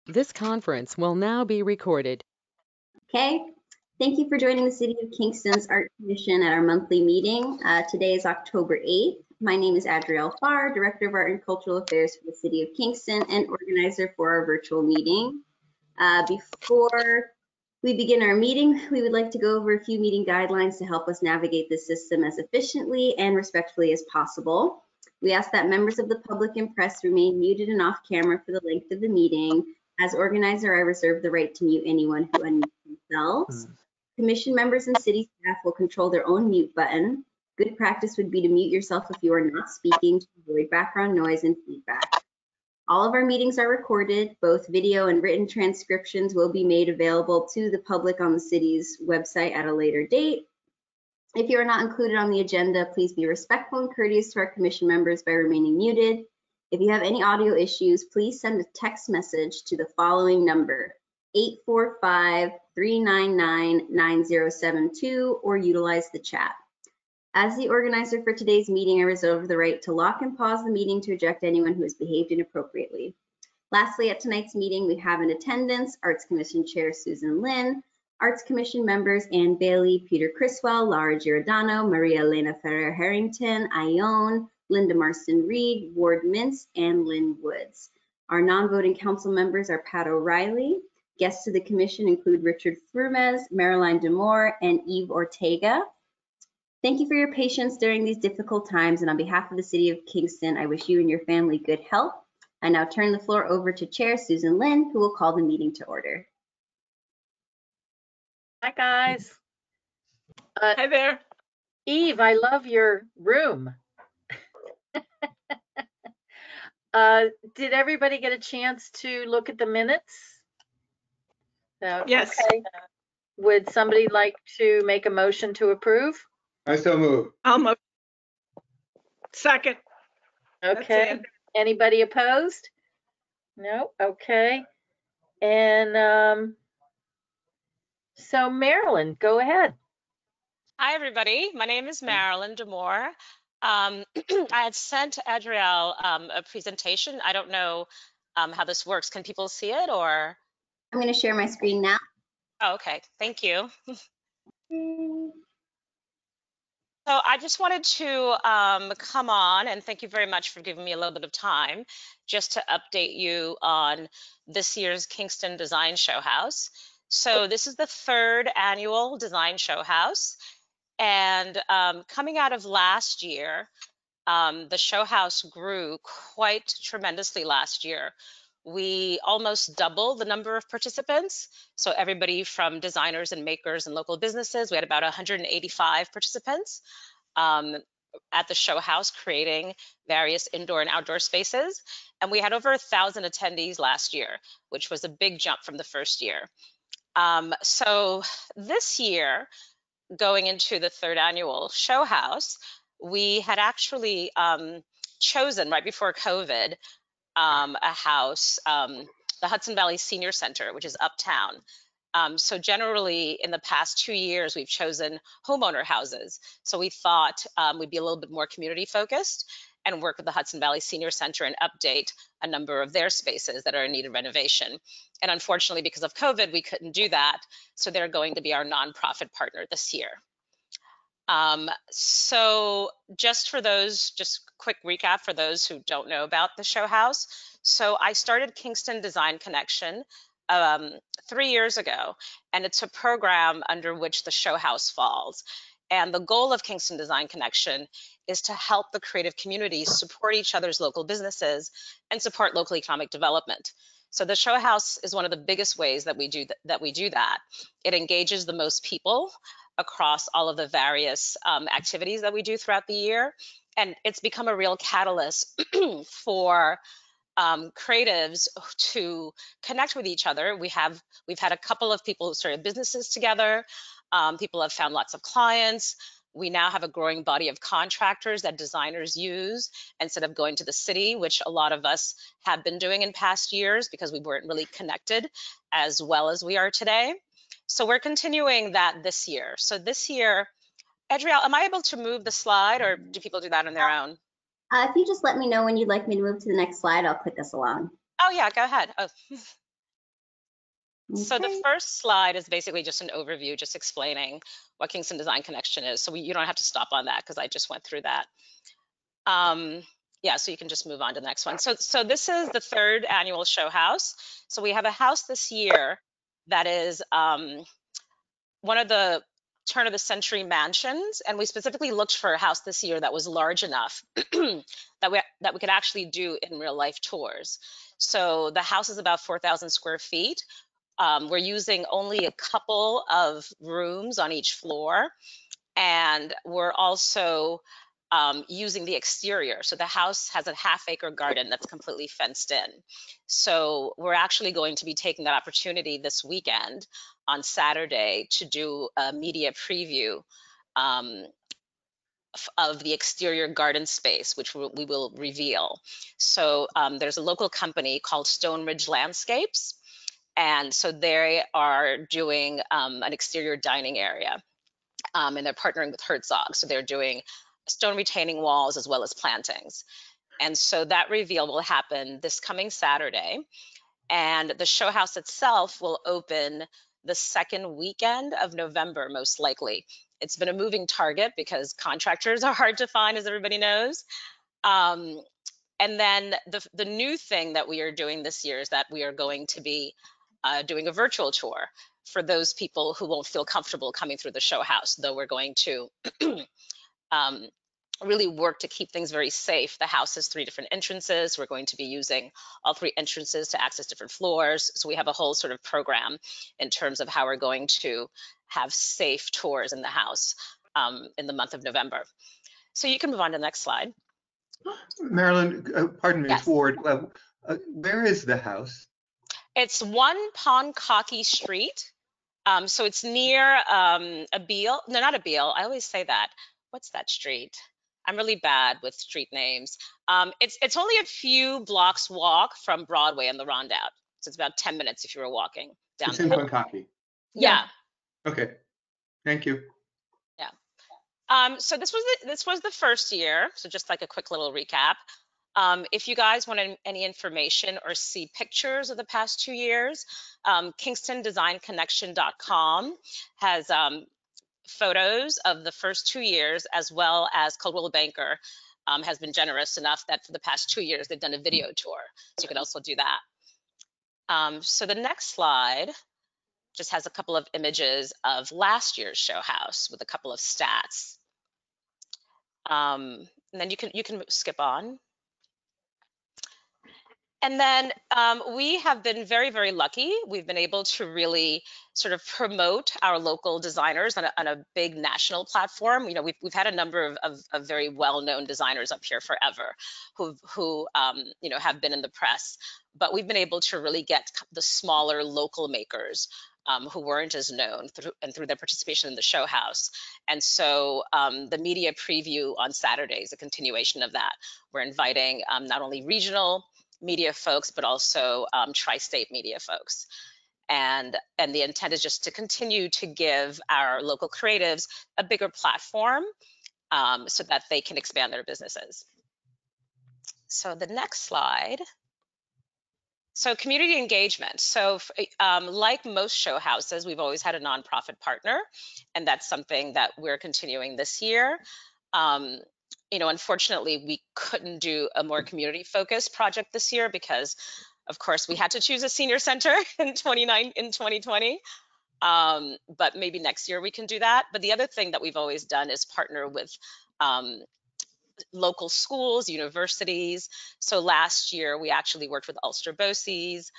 This conference will now be recorded. Okay, thank you for joining the City of Kingston's Art Commission at our monthly meeting. Today is October 8th. My name is Adrielle Farr, Director of Art and Cultural Affairs for the City of Kingston and organizer for our virtual meeting. Before we begin our meeting, we would like to go over a few meeting guidelines to help us navigate the system as efficiently and respectfully as possible. We ask that members of the public and press remain muted and off camera for the length of the meeting. As organizer, I reserve the right to mute anyone who unmutes themselves. Commission members and city staff will control their own mute button. Good practice would be to mute yourself if you are not speaking to avoid background noise and feedback. All of our meetings are recorded. Both video and written transcriptions will be made available to the public on the city's website at a later date. If you are not included on the agenda, please be respectful and courteous to our commission members by remaining muted. If you have any audio issues, please send a text message to the following number, 845-399-9072, or utilize the chat. As the organizer for today's meeting, I reserve the right to lock and pause the meeting to eject anyone who has behaved inappropriately. Lastly, at tonight's meeting, we have in attendance Arts Commission Chair Susan Lynn, Arts Commission members Ann Bailey, Peter Criswell, Laura Giordano, Maria Elena Ferrer-Harrington, Ione, Linda Marston-Reed, Ward Mintz, and Lynn Woods. Our non-voting council members are Pat O'Reilly. Guests to the commission include Richard Frumes, Marilyn Demore, and Eve Ortega. Thank you for your patience during these difficult times, and on behalf of the City of Kingston, I wish you and your family good health. I now turn the floor over to Chair Susan Lynn, who will call the meeting to order. Hi, guys. Hi there. Eve, I love your room. Did everybody get a chance to look at the minutes? Yes. Okay. Would somebody like to make a motion to approve? I so move. I'll move. Second. Okay. Anybody opposed? No. Okay. And so Marilyn, go ahead. Hi, everybody. My name is Marilyn Demore. I had sent Adrielle a presentation. I don't know how this works. Can people see it or? I'm going to share my screen now. Oh, okay. Thank you. So I just wanted to come on and thank you very much for giving me a little bit of time just to update you on this year's Kingston Design Show House. So this is the third annual Design Show House. And coming out of last year, the show house grew quite tremendously last year. We almost doubled the number of participants. So everybody from designers and makers and local businesses, we had about 185 participants at the show house creating various indoor and outdoor spaces. And we had over 1,000 attendees last year, which was a big jump from the first year. So this year, going into the third annual show house, we had actually chosen right before COVID a house, the Hudson Valley Senior Center, which is uptown. So generally in the past 2 years, we've chosen homeowner houses. So we thought we'd be a little bit more community focused and work with the Hudson Valley Senior Center and update a number of their spaces that are in need of renovation. And unfortunately, because of COVID, we couldn't do that. So they're going to be our nonprofit partner this year. So just for those, just quick recap for those who don't know about the show house. So I started Kingston Design Connection 3 years ago, and it's a program under which the show house falls. And the goal of Kingston Design Connection is to help the creative community support each other's local businesses and support local economic development. So the show house is one of the biggest ways that we do that. It engages the most people across all of the various activities that we do throughout the year. And it's become a real catalyst for creatives to connect with each other. We've had a couple of people who started businesses together. People have found lots of clients. We now have a growing body of contractors that designers use instead of going to the city, which a lot of us have been doing in past years because we weren't really connected as well as we are today. So we're continuing that this year. So this year, Adrielle, am I able to move the slide or do people do that on their own? If you just let me know when you'd like me to move to the next slide, I'll click us along. Oh yeah, go ahead. Oh. So the Okay. first slide is basically just an overview, just explaining what Kingston Design Connection is. So you don't have to stop on that because I just went through that. Yeah, so you can just move on to the next one. So this is the third annual show house. So we have a house this year that is one of the turn of the century mansions, and we specifically looked for a house this year that was large enough that we could actually do in real life tours. So the house is about 4,000 square feet. We're using only a couple of rooms on each floor, and we're also using the exterior. So the house has a half-acre garden that's completely fenced in. So we're actually going to be taking that opportunity this weekend on Saturday to do a media preview of the exterior garden space, which we will reveal. So there's a local company called Stone Ridge Landscapes, and so they are doing an exterior dining area. And they're partnering with Herzog. So they're doing stone retaining walls as well as plantings. And so that reveal will happen this coming Saturday. And the show house itself will open the second weekend of November, most likely. It's been a moving target because contractors are hard to find, as everybody knows. And then the new thing that we are doing this year is that we are going to be doing a virtual tour for those people who won't feel comfortable coming through the show house, though we're going to really work to keep things very safe. The house has 3 different entrances. We're going to be using all 3 entrances to access different floors. So we have a whole sort of program in terms of how we're going to have safe tours in the house in the month of November. So you can move on to the next slide. Marilyn, pardon me, Yes. it's Ward. Where is the house? It's 1 Ponkaky Street. So it's near Abeel. No, not Abeel. I always say that. What's that street? I'm really bad with street names. It's only a few blocks walk from Broadway and the Rondout. So it's about 10 minutes if you were walking down It's the in hill. Pankaki. Yeah. Okay, thank you. Yeah. So this was the first year. So just like a quick little recap. If you guys want any information or see pictures of the past 2 years, KingstonDesignConnection.com has photos of the first 2 years, as well as Coldwell Banker has been generous enough that for the past 2 years, they've done a video tour. So you can also do that. So the next slide just has a couple of images of last year's show house with a couple of stats. And then you can skip on. And then we have been very, very lucky. We've been able to really sort of promote our local designers on a big national platform. You know, we've had a number of very well-known designers up here forever who you know, have been in the press, but we've been able to really get the smaller local makers who weren't as known through their participation in the show house. And so the media preview on Saturday is a continuation of that. We're inviting not only regional media folks, but also tri-state media folks. And the intent is just to continue to give our local creatives a bigger platform so that they can expand their businesses. So the next slide. So community engagement. So like most show houses, we've always had a nonprofit partner, and that's something that we're continuing this year. You know, unfortunately, we couldn't do a more community-focused project this year because, of course, we had to choose a senior center in 2020. But maybe next year we can do that. But the other thing that we've always done is partner with local schools, universities. So last year we actually worked with Ulster BOCES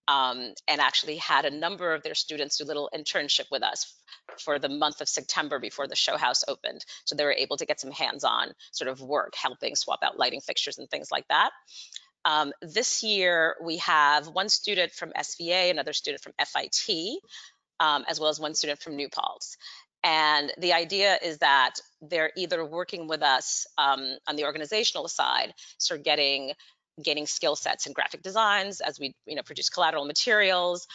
and actually had a number of their students do a little internship with us for the month of September before the show house opened. So they were able to get some hands-on sort of work, helping swap out lighting fixtures and things like that. This year we have 1 student from SVA, another student from FIT, as well as 1 student from New Paltz. And the idea is that they're either working with us on the organizational side, so gaining skill sets in graphic designs as we produce collateral materials,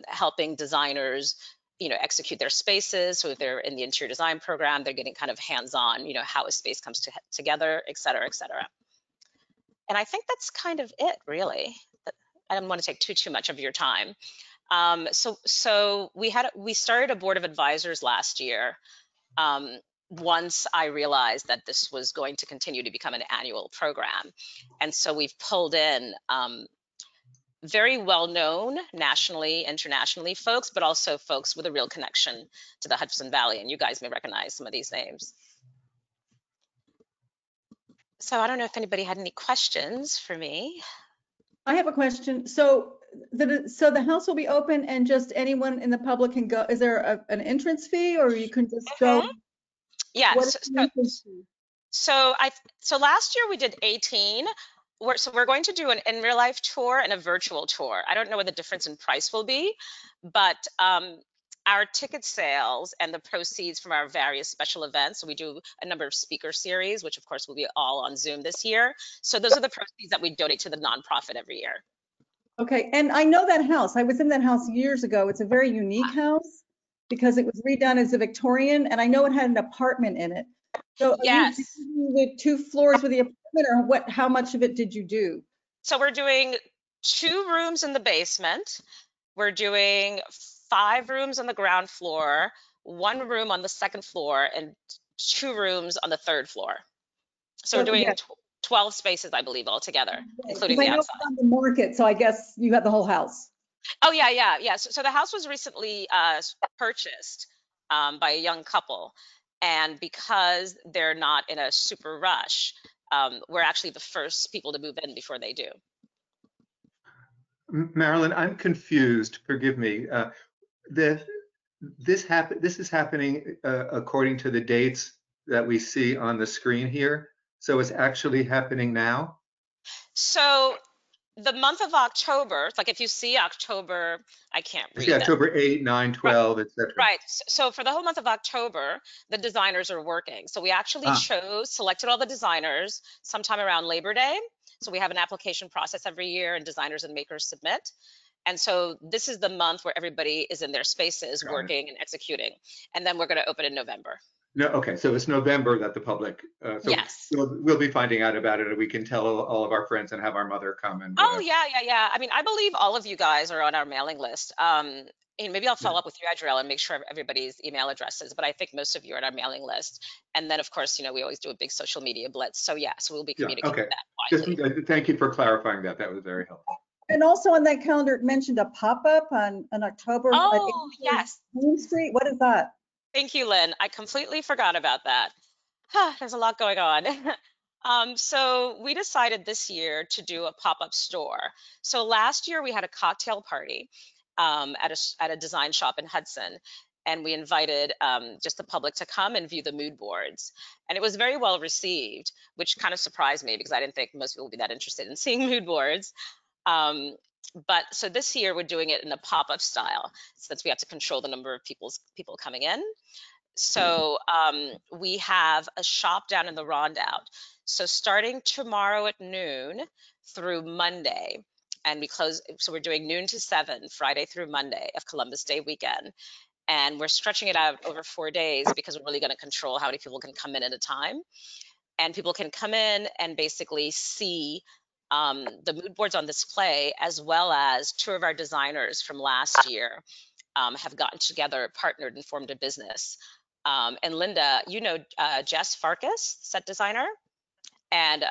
helping designers execute their spaces. So if they're in the interior design program, they're getting kind of hands-on, how a space comes together, et cetera, et cetera. And I think that's kind of it, really. I don't want to take too much of your time. So we started a board of advisors last year. Once I realized that this was going to continue to become an annual program. And so we've pulled in very well-known nationally, internationally folks, but also folks with a real connection to the Hudson Valley. And you guys may recognize some of these names. So I don't know if anybody had any questions for me. I have a question. So the house will be open and just anyone in the public can go. Is there an entrance fee, or you can just go? Yeah. What is the entrance fee? So last year we did 18. We're going to do an in real life tour and a virtual tour. I don't know what the difference in price will be, but our ticket sales and the proceeds from our various special events. So we do a number of speaker series, which of course will be all on Zoom this year. So those are the proceeds that we donate to the nonprofit every year. Okay, and I know that house. I was in that house years ago. It's a very unique house because it was redone as a Victorian, and I know it had an apartment in it. So yes, are you the 2 floors with the apartment, or what? How much of it did you do? So we're doing 2 rooms in the basement. We're doing 5 rooms on the ground floor, 1 room on the second floor, and 2 rooms on the third floor. So we're doing 12 spaces, I believe, altogether, including the outside. I know it's on the market, so I guess you have the whole house. Oh, yeah. So the house was recently purchased by a young couple. And because they're not in a super rush, we're actually the first people to move in before they do. Marilyn, I'm confused. Forgive me. This is happening according to the dates that we see on the screen here. So it's actually happening now? So the month of October, like if you see October, I can't read that. October 8, 9, 12, etc. Right. So for the whole month of October, the designers are working. So we actually selected all the designers sometime around Labor Day. So we have an application process every year, and designers and makers submit. And so this is the month where everybody is in their spaces working and executing. And then we're going to open in November. No, okay, so it's November that the public, so yes. we'll be finding out about it, and we can tell all of our friends and have our mother come and. Oh, yeah. I mean, I believe all of you guys are on our mailing list. And maybe I'll follow up with you, Adrielle, and make sure everybody's email addresses, but I think most of you are on our mailing list. And then, of course, we always do a big social media blitz. So, so we'll be communicating that widely. Thank you for clarifying that. That was very helpful. And also on that calendar, it mentioned a pop-up on October. Oh, yes. Main Street. What is that? Thank you, Lynn. I completely forgot about that. There's a lot going on. So we decided this year to do a pop-up store. So last year we had a cocktail party at a design shop in Hudson, and we invited just the public to come and view the mood boards. And it was very well received, which kind of surprised me because I didn't think most people would be that interested in seeing mood boards. But so this year we're doing it in a pop-up style, since we have to control the number of people coming in. So we have a shop down in the Rondout. So starting tomorrow at noon through Monday, and we close, so we're doing noon to 7, Friday through Monday of Columbus Day weekend. And we're stretching it out over 4 days because we're really going to control how many people can come in at a time. And people can come in and basically see the mood boards on display, as well as 2 of our designers from last year have gotten together, partnered, and formed a business. And Linda, Jess Farkas, set designer, and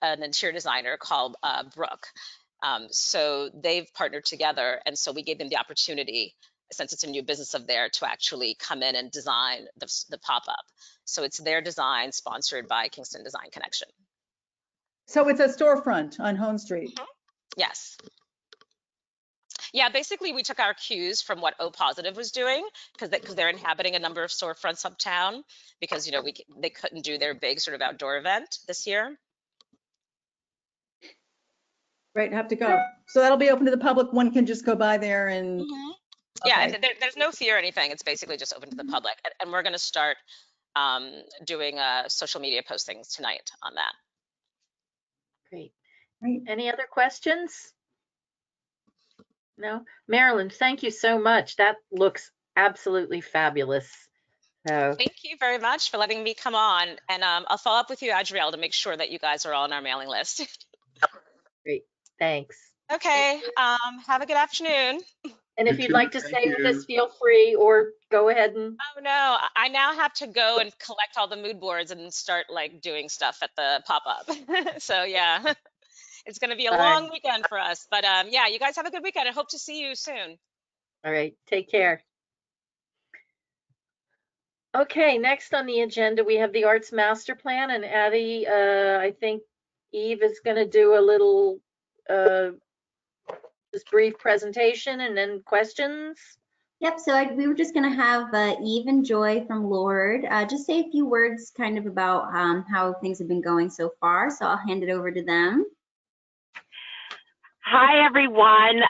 an interior designer called Brooke. So they've partnered together, and so we gave them the opportunity, since it's a new business of theirs, to actually come in and design the pop-up. So it's their design, sponsored by Kingston Design Connection. So it's a storefront on Home Street. Yes. Yeah, basically we took our cues from what O Positive was doing, because they're inhabiting a number of storefronts uptown, because they couldn't do their big sort of outdoor event this year. Right, have to go. So that'll be open to the public. One can just go by there and. Yeah, and there's no fee or anything. It's basically just open to the public, and we're going to start doing social media postings tonight on that. Great. Any other questions? No? Marilyn, thank you so much. That looks absolutely fabulous. So. Thank you very much for letting me come on. And I'll follow up with you, Adrielle, to make sure that you guys are all on our mailing list. Great. Thanks. Okay. Have a good afternoon. And if You you'd too. like to Thank stay with us, you. feel free, or go ahead and. Oh no, I now have to go and collect all the mood boards and start like doing stuff at the pop-up. So yeah, it's going to be a All right. long weekend for us. But yeah, you guys have a good weekend. I hope to see you soon. All right. Take care. Okay, next on the agenda, we have the Arts Master Plan, and Addie, I think Eve is going to do a little, just brief presentation and then questions. Yep, so we were just going to have Eve and Joy from Lord just say a few words kind of about how things have been going so far. So I'll hand it over to them. Hi, everyone.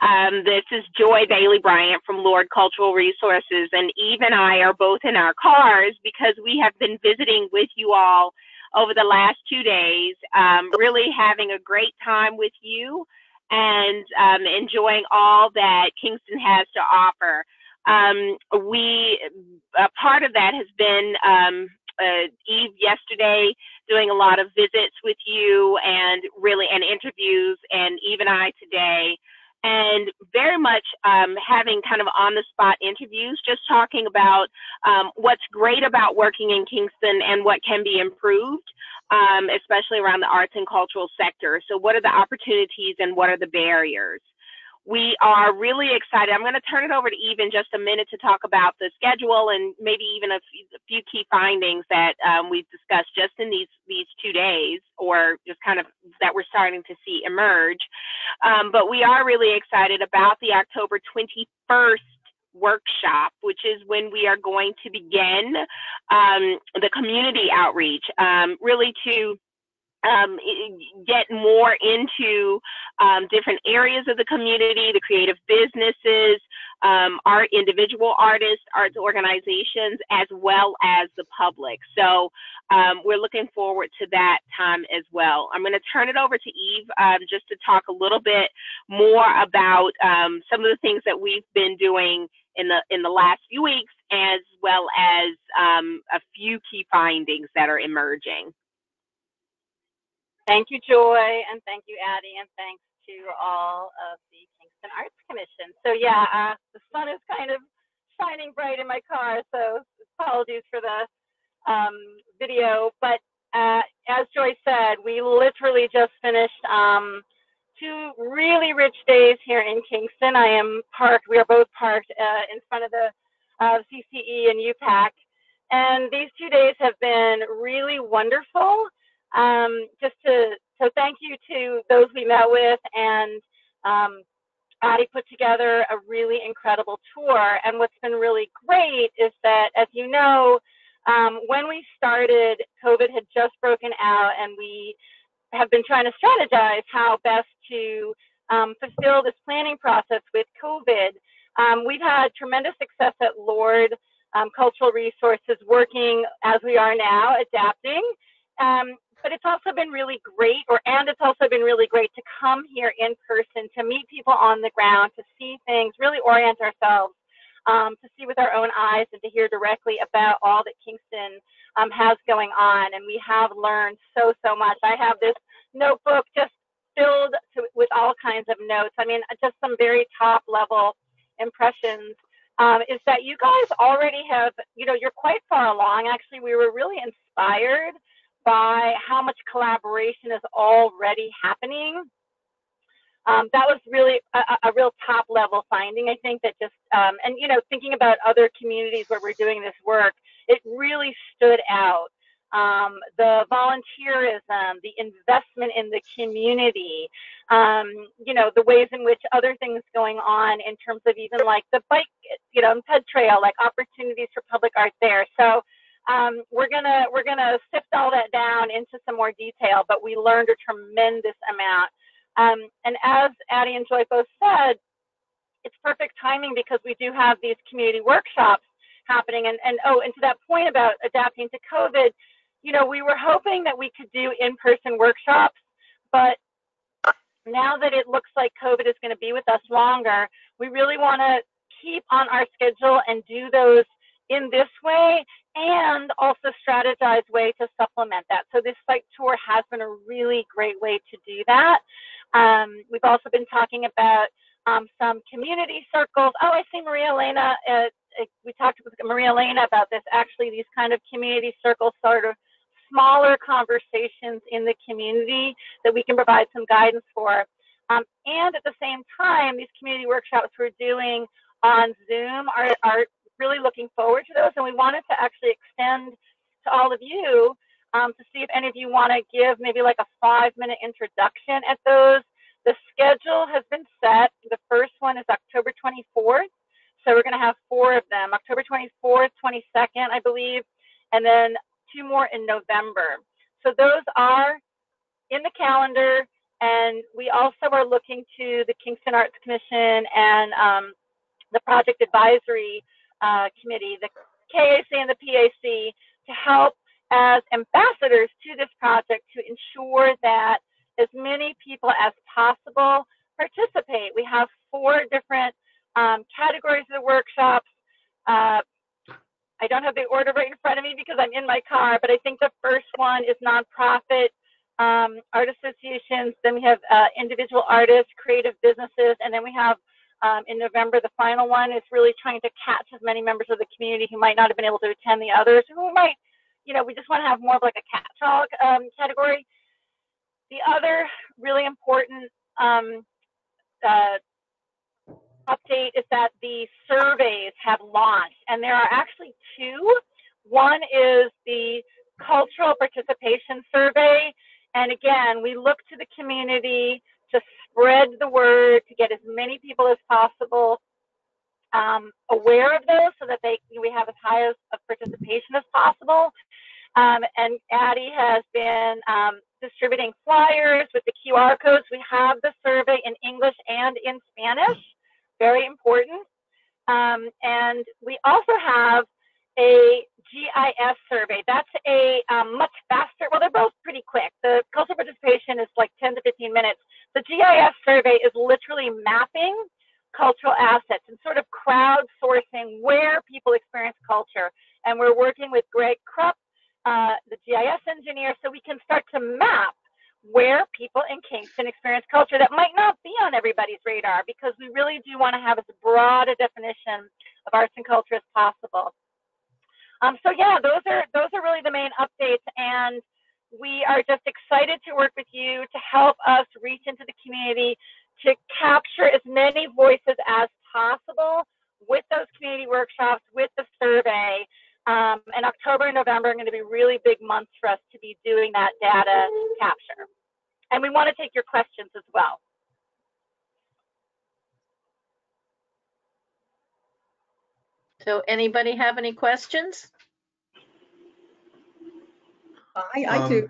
This is Joy Bailey Bryant from Lord Cultural Resources, and Eve and I are both in our cars because we have been visiting with you all over the last 2 days, really having a great time with you and enjoying all that Kingston has to offer. Part of that has been Eve yesterday doing a lot of visits with you and interviews, and Eve and I today, and very much having kind of on the spot interviews, just talking about what's great about working in Kingston and what can be improved, especially around the arts and cultural sector. So what are the opportunities and what are the barriers? We are really excited. I'm going to turn it over to Eve in just a minute to talk about the schedule and maybe even a few key findings that we've discussed just in these 2 days, or just kind of that we're starting to see emerge. But we are really excited about the October 21st workshop, which is when we are going to begin the community outreach, really to get more into different areas of the community, the creative businesses, our individual artists, arts organizations, as well as the public. So we're looking forward to that time as well. I'm going to turn it over to Eve just to talk a little bit more about some of the things that we've been doing in the last few weeks, as well as a few key findings that are emerging. Thank you, Joy, and thank you, Addie, and thanks to all of the Kingston Arts Commission. So yeah, the sun is kind of shining bright in my car, so apologies for the video. But as Joy said, we literally just finished 2 really rich days here in Kingston. We are both parked in front of the CCE and UPAC, and these 2 days have been really wonderful. So thank you to those we met with, and Addie put together a really incredible tour. And what's been really great is that, as you know, when we started, COVID had just broken out, and we have been trying to strategize how best to fulfill this planning process with COVID. We've had tremendous success at Lord Cultural Resources, working as we are now, adapting. But it's also been really great, to come here in person, to meet people on the ground, to see things, really orient ourselves, to see with our own eyes and to hear directly about all that Kingston has going on. And we have learned so much. I have this notebook just filled with all kinds of notes. I mean, just some very top level impressions. Is that you guys already have, you're quite far along. Actually, we were really inspired by how much collaboration is already happening. That was really a real top level finding, I think, that just, and thinking about other communities where we're doing this work, it really stood out. The volunteerism, the investment in the community, the ways in which other things going on in terms of even like the bike, ped trail, like opportunities for public art there. So we're gonna sift all that down into some more detail, but we learned a tremendous amount. And as Addie and Joy both said, it's perfect timing because we do have these community workshops happening. And to that point about adapting to COVID, we were hoping that we could do in-person workshops, but now that it looks like COVID is going to be with us longer, we really want to keep on our schedule and do those in this way, and also strategize way to supplement that. So this site tour has been a really great way to do that. We've also been talking about some community circles. Oh, I see Maria Elena. We talked with Maria Elena about this. Actually, these kind of community circles, sort of smaller conversations in the community that we can provide some guidance for. And at the same time, these community workshops we're doing on Zoom are really looking forward to those. And we wanted to actually extend to all of you to see if any of you want to give maybe like a 5-minute introduction at those. The schedule has been set. The first one is October 24th. So we're going to have 4 of them, October 24th, 22nd, I believe, and then 2 more in November. So those are in the calendar. And we also are looking to the Kingston Arts Commission and the Project Advisory Committee, the KAC and the PAC, to help as ambassadors to this project to ensure that as many people as possible participate. We have 4 different categories of the workshops. I don't have the order right in front of me because I'm in my car, but I think the first one is nonprofit art associations. Then we have individual artists, creative businesses, and then we have in November, the final one is really trying to catch as many members of the community who might not have been able to attend the others, who might, you know, we just want to have more of like a catch-all category. The other really important update is that the surveys have launched, and there are actually 2. One is the cultural participation survey, and again, we look to the community to spread the word, to get as many people as possible aware of those, so that we have as high of participation as possible. And Addie has been distributing flyers with the QR codes. We have the survey in English and in Spanish, very important. And we also have a GIS survey. That's a much faster, well, they're both pretty quick. The cultural participation is like 10 to 15 minutes. The GIS survey is literally mapping cultural assets and sort of crowdsourcing where people experience culture. And we're working with Greg Krupp, the GIS engineer, so we can start to map where people in Kingston experience culture that might not be on everybody's radar, because we really do want to have as broad a definition of arts and culture as possible. So yeah, those are really the main updates, and we are just excited to work with you to help us reach into the community to capture as many voices as possible with those community workshops, with the survey. And October and November are going to be really big months for us to be doing that data capture. And we want to take your questions as well. So anybody have any questions? I do.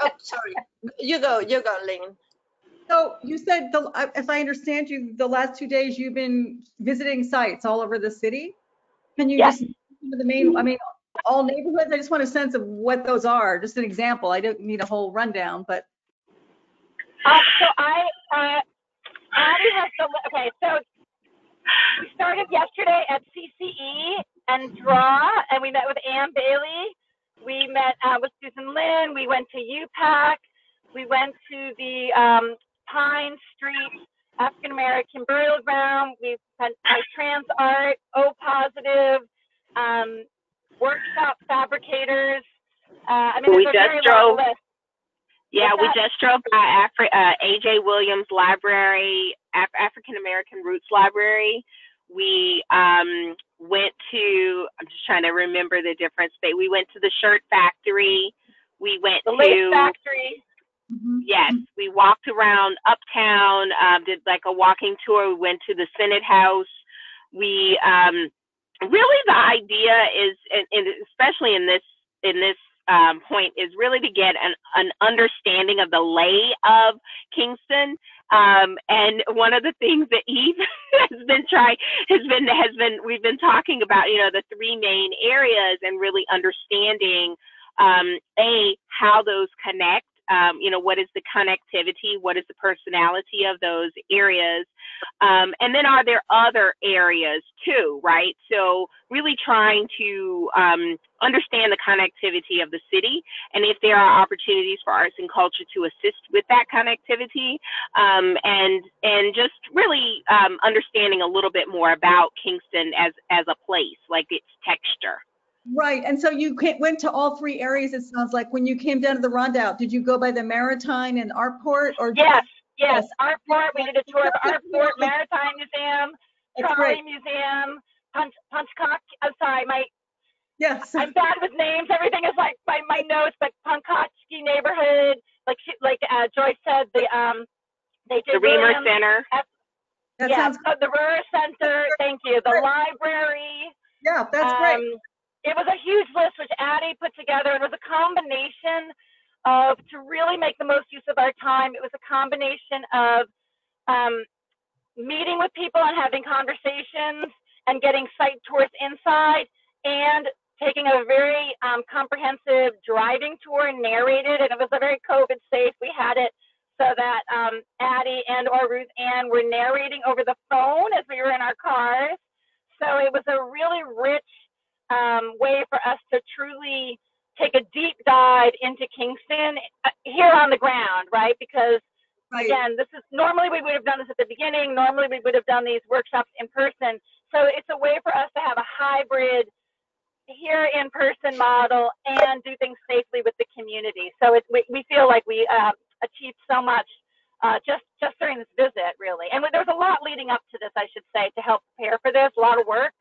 Oh, sorry. You go, Lynn. So you said, if I understand you, the last 2 days you've been visiting sites all over the city. Can you just, some of the main, I mean, all neighborhoods? I just want a sense of what those are. Just an example. I don't need a whole rundown, but. So Addie has okay, so we started yesterday at CCE and Draw, and we met with Ann Bailey. We met with Susan Lynn. We went to UPAC. We went to the Pine Street African American Burial Ground. We spent trans art, O Positive, workshop fabricators. I mean, we just drove. Yeah, we just drove by A.J. Williams Library, African American Roots Library. We went to, I'm just trying to remember the different space. We went to the Shirt Factory. We went to the Lace Factory. Yes, we walked around Uptown, did like a walking tour. We went to the Senate House. We really, the idea is, and especially in this point, is really to get an understanding of the lay of Kingston. And one of the things that Eve we've been talking about, you know, the 3 main areas, and really understanding how those connect what is the connectivity? What is the personality of those areas? And then are there other areas too, right? So really trying to understand the connectivity of the city, and if there are opportunities for arts and culture to assist with that connectivity, and just really understanding a little bit more about Kingston as a place, like its texture. Right, and so you went to all three areas, it sounds like. When you came down to the Rondout, did you go by the Maritime and Artport? Or Yes, Artport, we did a tour of Artport, Maritime Museum, Trolley Museum, Punchcock, I'm sorry, yes, I'm bad with names, everything is like my notes, but Punchcocky neighborhood, like Joyce said, they did the Reamer Center. sounds the Reamer Center, thank you, the library. Yeah, that's great. It was a huge list which Addie put together. It was a combination of, to really make the most use of our time, it was a combination of meeting with people and having conversations and getting site tours inside, and taking a very comprehensive driving tour narrated, and it was a very COVID safe. We had it so that Addie and or Ruth Ann were narrating over the phone as we were in our cars. So it was a really rich way for us to truly take a deep dive into Kingston here on the ground, right? Because again, this is normally we would have done this at the beginning. Normally we would have done these workshops in person. So it's a way for us to have a hybrid here in person model and do things safely with the community. So we feel like we achieved so much just during this visit, really. And there's a lot leading up to this, I should say, to help prepare for this. A lot of work.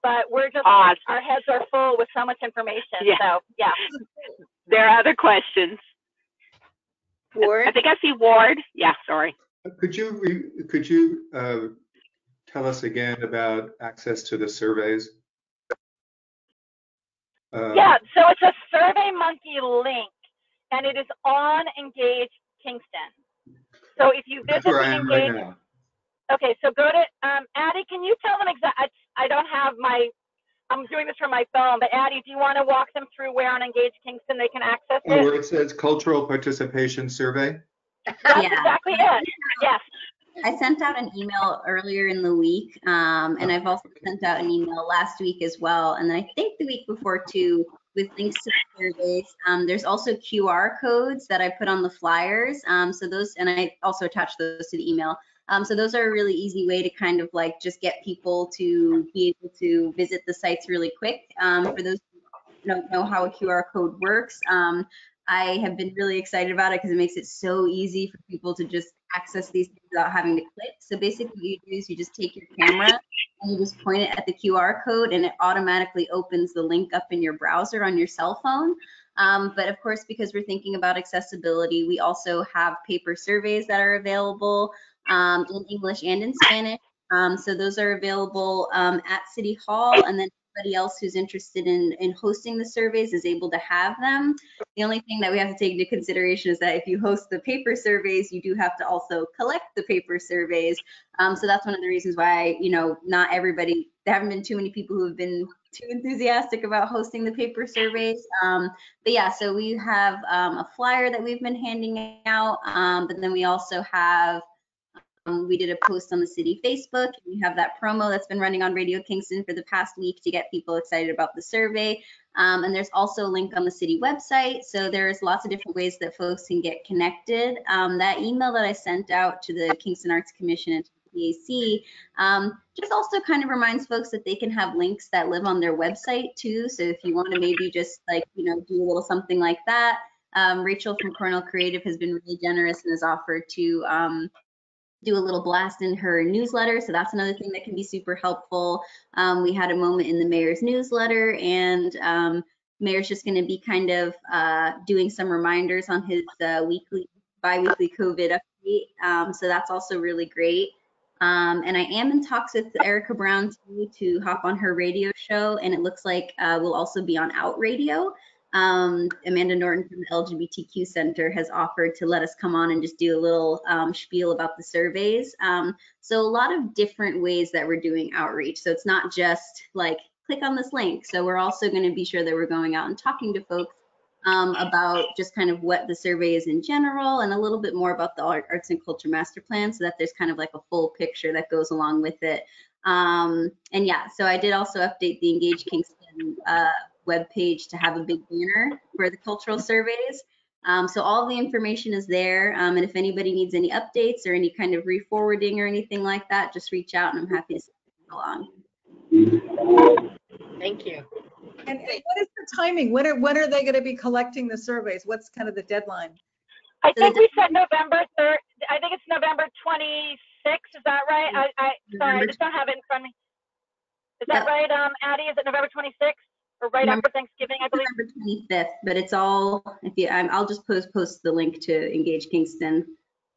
But we're just, awesome. Our heads are full with so much information. Yeah. So, yeah. There are other questions. Ward? I think I see Ward. Yeah, sorry. Could you tell us again about access to the surveys? Yeah, so it's a SurveyMonkey link, and it is on Engage Kingston. So if you visit where the I am Engage, right now. okay, so go to Addie. Can you tell them exactly? I don't have I'm doing this from my phone, but Addie, do you want to walk them through where on Engage Kingston they can access it? Where it says Cultural Participation Survey? That's exactly it. Yes. I sent out an email earlier in the week, and I've also sent out an email last week as well, and then I think the week before too, with links to the surveys. There's also QR codes that I put on the flyers, so those, and I also attached those to the email. So those are a really easy way to kind of like just get people to be able to visit the sites really quick. For those who don't know how a QR code works, I have been really excited about it because it makes it so easy for people to just access these things without having to click. So basically what you do is you just take your camera and you just point it at the QR code, and it automatically opens the link up in your browser on your cell phone. But of course, because we're thinking about accessibility, we also have paper surveys that are available in English and in Spanish. So those are available at City Hall, and then anybody else who's interested in hosting the surveys is able to have them. The only thing that we have to take into consideration is that if you host the paper surveys, you do have to also collect the paper surveys. So that's one of the reasons why, not everybody, there haven't been too many people who have been too enthusiastic about hosting the paper surveys. But yeah, so we have a flyer that we've been handing out, but then we also have we did a post on the city Facebook. We have that promo that's been running on Radio Kingston for the past week to get people excited about the survey. And there's also a link on the city website. So there's lots of different ways that folks can get connected. That email that I sent out to the Kingston Arts Commission and to the PAC just also kind of reminds folks that they can have links that live on their website too. So if you want to maybe just like, do a little something like that. Rachel from Cornell Creative has been really generous and has offered to do a little blast in her newsletter. So that's another thing that can be super helpful. We had a moment in the mayor's newsletter, and mayor's just going to be kind of doing some reminders on his bi-weekly COVID update. So that's also really great. And I am in talks with Erica Brown too to hop on her radio show, and it looks like we'll also be on Out Radio. Amanda Norton from the LGBTQ Center has offered to let us come on and just do a little spiel about the surveys. So a lot of different ways that we're doing outreach. So it's not just like click on this link. So we're also going to be sure that we're going out and talking to folks about just kind of what the survey is in general and a little bit more about the Arts and Culture Master Plan, so that there's kind of like a full picture that goes along with it. And yeah, so I did also update the Engage Kingston webpage to have a big banner for the cultural surveys. So all the information is there. And if anybody needs any updates or any kind of re-forwarding or anything like that, just reach out and I'm happy to send it along. Thank you. And what is the timing? When are they going to be collecting the surveys? What's kind of the deadline? I think we said November 3rd. I think it's November 26th. Is that right? Sorry, I just don't have it in front of me. Is that right, Addie? Is it November 26th or right after Thanksgiving, I believe? November 25th, but it's all, if you, I'll just post the link to Engage Kingston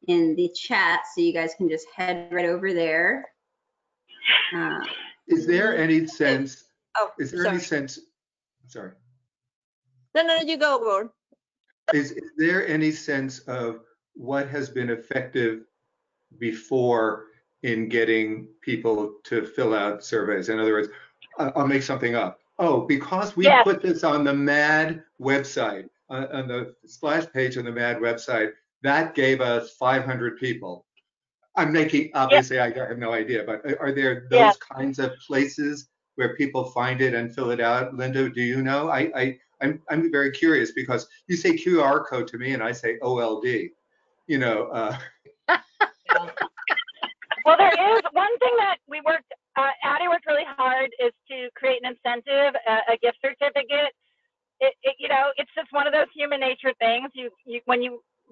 in the chat so you guys can just head right over there. Is there any sense? Oh, Is there sorry. any sense? Sorry. No, you go, Gord. Is there any sense of what has been effective before in getting people to fill out surveys? In other words, I'll make something up. Oh, because we put this on the MAD website, on the splash page on the MAD website, that gave us 500 people. I'm making, obviously, I have no idea, but are there those kinds of places where people find it and fill it out? Linda, do you know? I'm very curious because you say QR code to me and I say OLD, you know. Well, there is one thing that we worked, Addie worked really hard is to create an incentive, a gift certificate. You know, it's just one of those human nature things.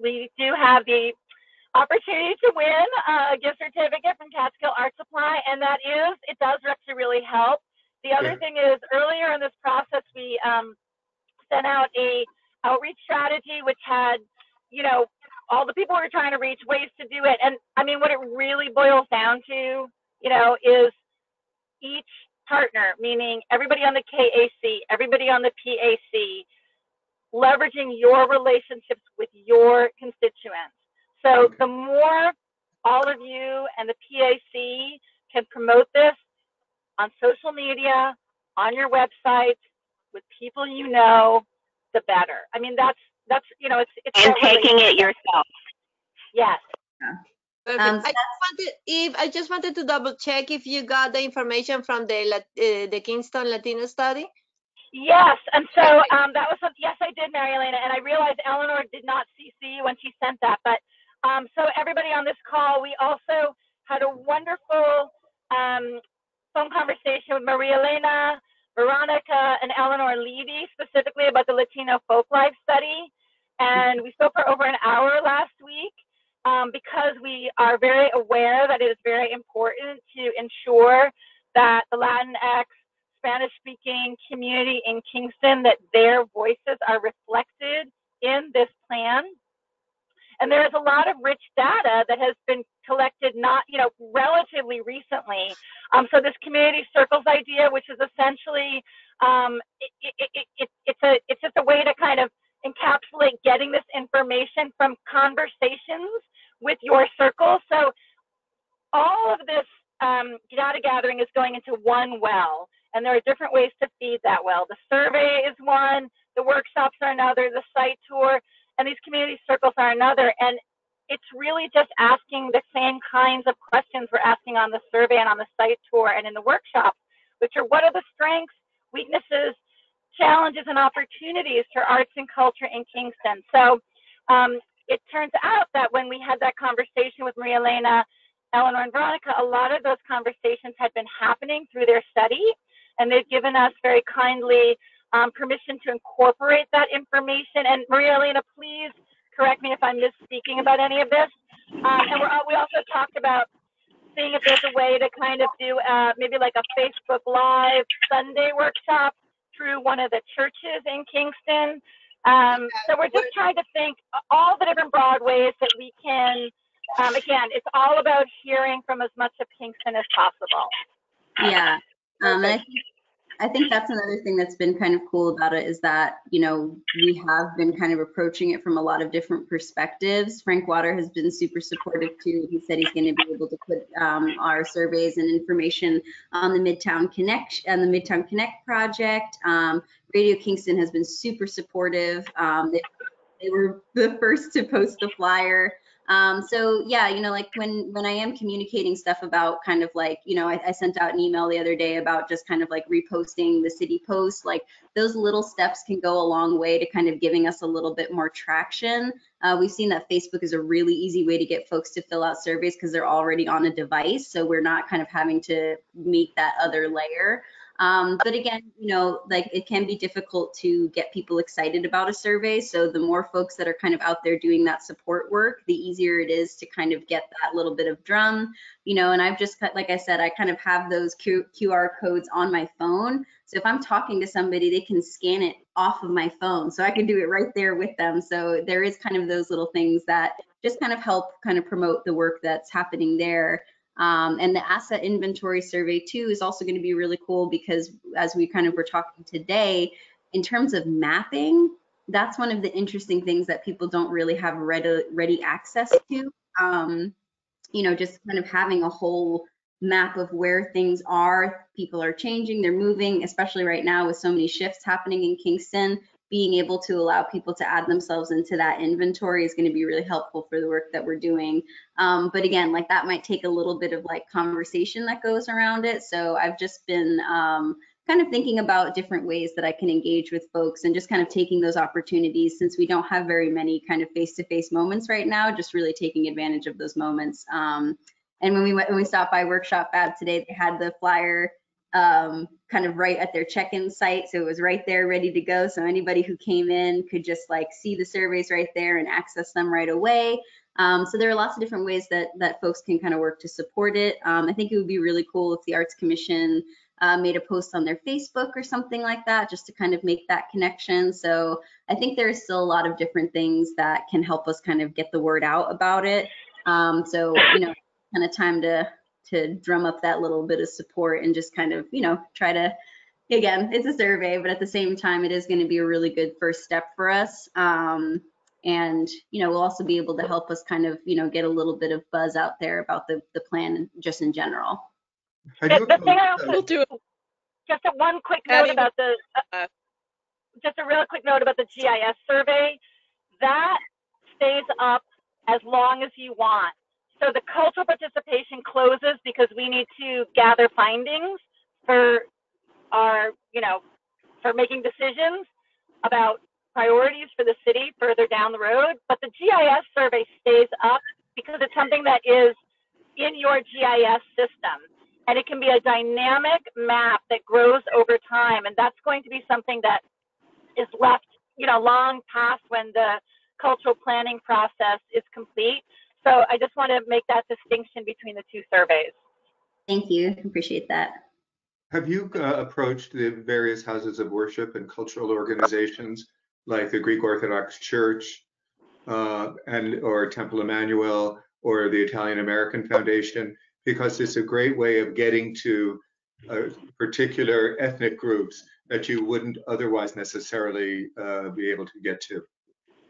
We do have the opportunity to win a gift certificate from Catskill Art Supply, and it does actually really help. The other thing is earlier in this process, we sent out a outreach strategy, which had, you know, all the people we were trying to reach, ways to do it. And I mean, what it really boils down to, you know, is each partner, meaning everybody on the KAC, everybody on the PAC, leveraging your relationships with your constituents. So the more all of you and the PAC can promote this on social media, on your website, with people you know, the better. I mean, that's you know, it's and taking it yourself. Yes. Perfect. I just wanted to double check if you got the information from the Kingston Latino study. Yes, and so that was something. Yes, I did, Mary Elena, and I realized Eleanor did not CC you when she sent that. But so everybody on this call, we also had a wonderful phone conversation with Maria Elena, Veronica, and Eleanor Levy, specifically about the Latino Folklife study. And we spoke for over an hour last week because we are very aware that it is very important to ensure that the Latinx, Spanish-speaking community in Kingston, that their voices are reflected in this plan. And there is a lot of rich data that has been collected, not, you know, relatively recently. So this community circles idea, which is essentially, it's just a way to kind of encapsulate getting this information from conversations with your circle. So all of this data gathering is going into one well, and there are different ways to feed that well. The survey is one, the workshops are another, the site tour, and these community circles are another. And it's really just asking the same kinds of questions we're asking on the survey and on the site tour and in the workshops, which are what are the strengths, weaknesses, challenges, and opportunities for arts and culture in Kingston. So it turns out that when we had that conversation with Maria Elena, Eleanor, and Veronica, a lot of those conversations had been happening through their study, and they've given us very kindly permission to incorporate that information. And Maria Elena, please correct me if I'm misspeaking about any of this. And we also talked about seeing if there's a way to kind of do maybe like a Facebook Live Sunday workshop through one of the churches in Kingston. So we're just trying to think all the different broad ways that we can, again, it's all about hearing from as much of Kingston as possible. Yeah, and I think I think that's another thing that's been kind of cool about it is that, you know, we have been kind of approaching it from a lot of different perspectives. Frank Water has been super supportive too. He said he's going to be able to put our surveys and information on the Midtown Connect project. Radio Kingston has been super supportive. They were the first to post the flyer. So yeah, you know, like when I am communicating stuff about kind of like, you know, I sent out an email the other day about just kind of like reposting the city post, like those little steps can go a long way to kind of giving us a little bit more traction. We've seen that Facebook is a really easy way to get folks to fill out surveys because they're already on a device. So we're not kind of having to meet that other layer. But again, you know, like it can be difficult to get people excited about a survey. So the more folks that are kind of out there doing that support work, the easier it is to kind of get that little bit of drum, you know, and I've just, like I said, I kind of have those QR codes on my phone. So if I'm talking to somebody, they can scan it off of my phone. So I can do it right there with them. So there is kind of those little things that just kind of help kind of promote the work that's happening there. And the asset inventory survey too is also going to be really cool because as we kind of were talking today, in terms of mapping, that's one of the interesting things that people don't really have ready access to. You know, just kind of having a whole map of where things are, people are changing, they're moving, especially right now with so many shifts happening in Kingston. Being able to allow people to add themselves into that inventory is going to be really helpful for the work that we're doing. But again, like that might take a little bit of like conversation that goes around it. So I've just been kind of thinking about different ways that I can engage with folks and just kind of taking those opportunities since we don't have very many kind of face-to-face moments right now, just really taking advantage of those moments. And when we stopped by Workshop Fab today, they had the flyer kind of right at their check-in site. So it was right there ready to go. So anybody who came in could just like see the surveys right there and access them right away. So there are lots of different ways that folks can kind of work to support it. I think it would be really cool if the Arts Commission made a post on their Facebook or something like that, just to kind of make that connection. So I think there's still a lot of different things that can help us kind of get the word out about it. So, you know, kind of time to drum up that little bit of support and just kind of, you know, try to, again, it's a survey, but at the same time, it is going to be a really good first step for us. And, you know, we'll also be able to help us kind of, you know, get a little bit of buzz out there about the plan just in general. The thing I also, We'll do it. just a one quick note about the, just a real quick note about the GIS survey. That stays up as long as you want. So the cultural participation closes because we need to gather findings for our, you know, for making decisions about priorities for the city further down the road. But the GIS survey stays up because it's something that is in your GIS system. And it can be a dynamic map that grows over time. And that's going to be something that is left, you know, long past when the cultural planning process is complete. So I just want to make that distinction between the two surveys. Thank you. Appreciate that. Have you approached the various houses of worship and cultural organizations like the Greek Orthodox Church or Temple Emmanuel or the Italian American Foundation? Because it's a great way of getting to particular ethnic groups that you wouldn't otherwise necessarily be able to get to.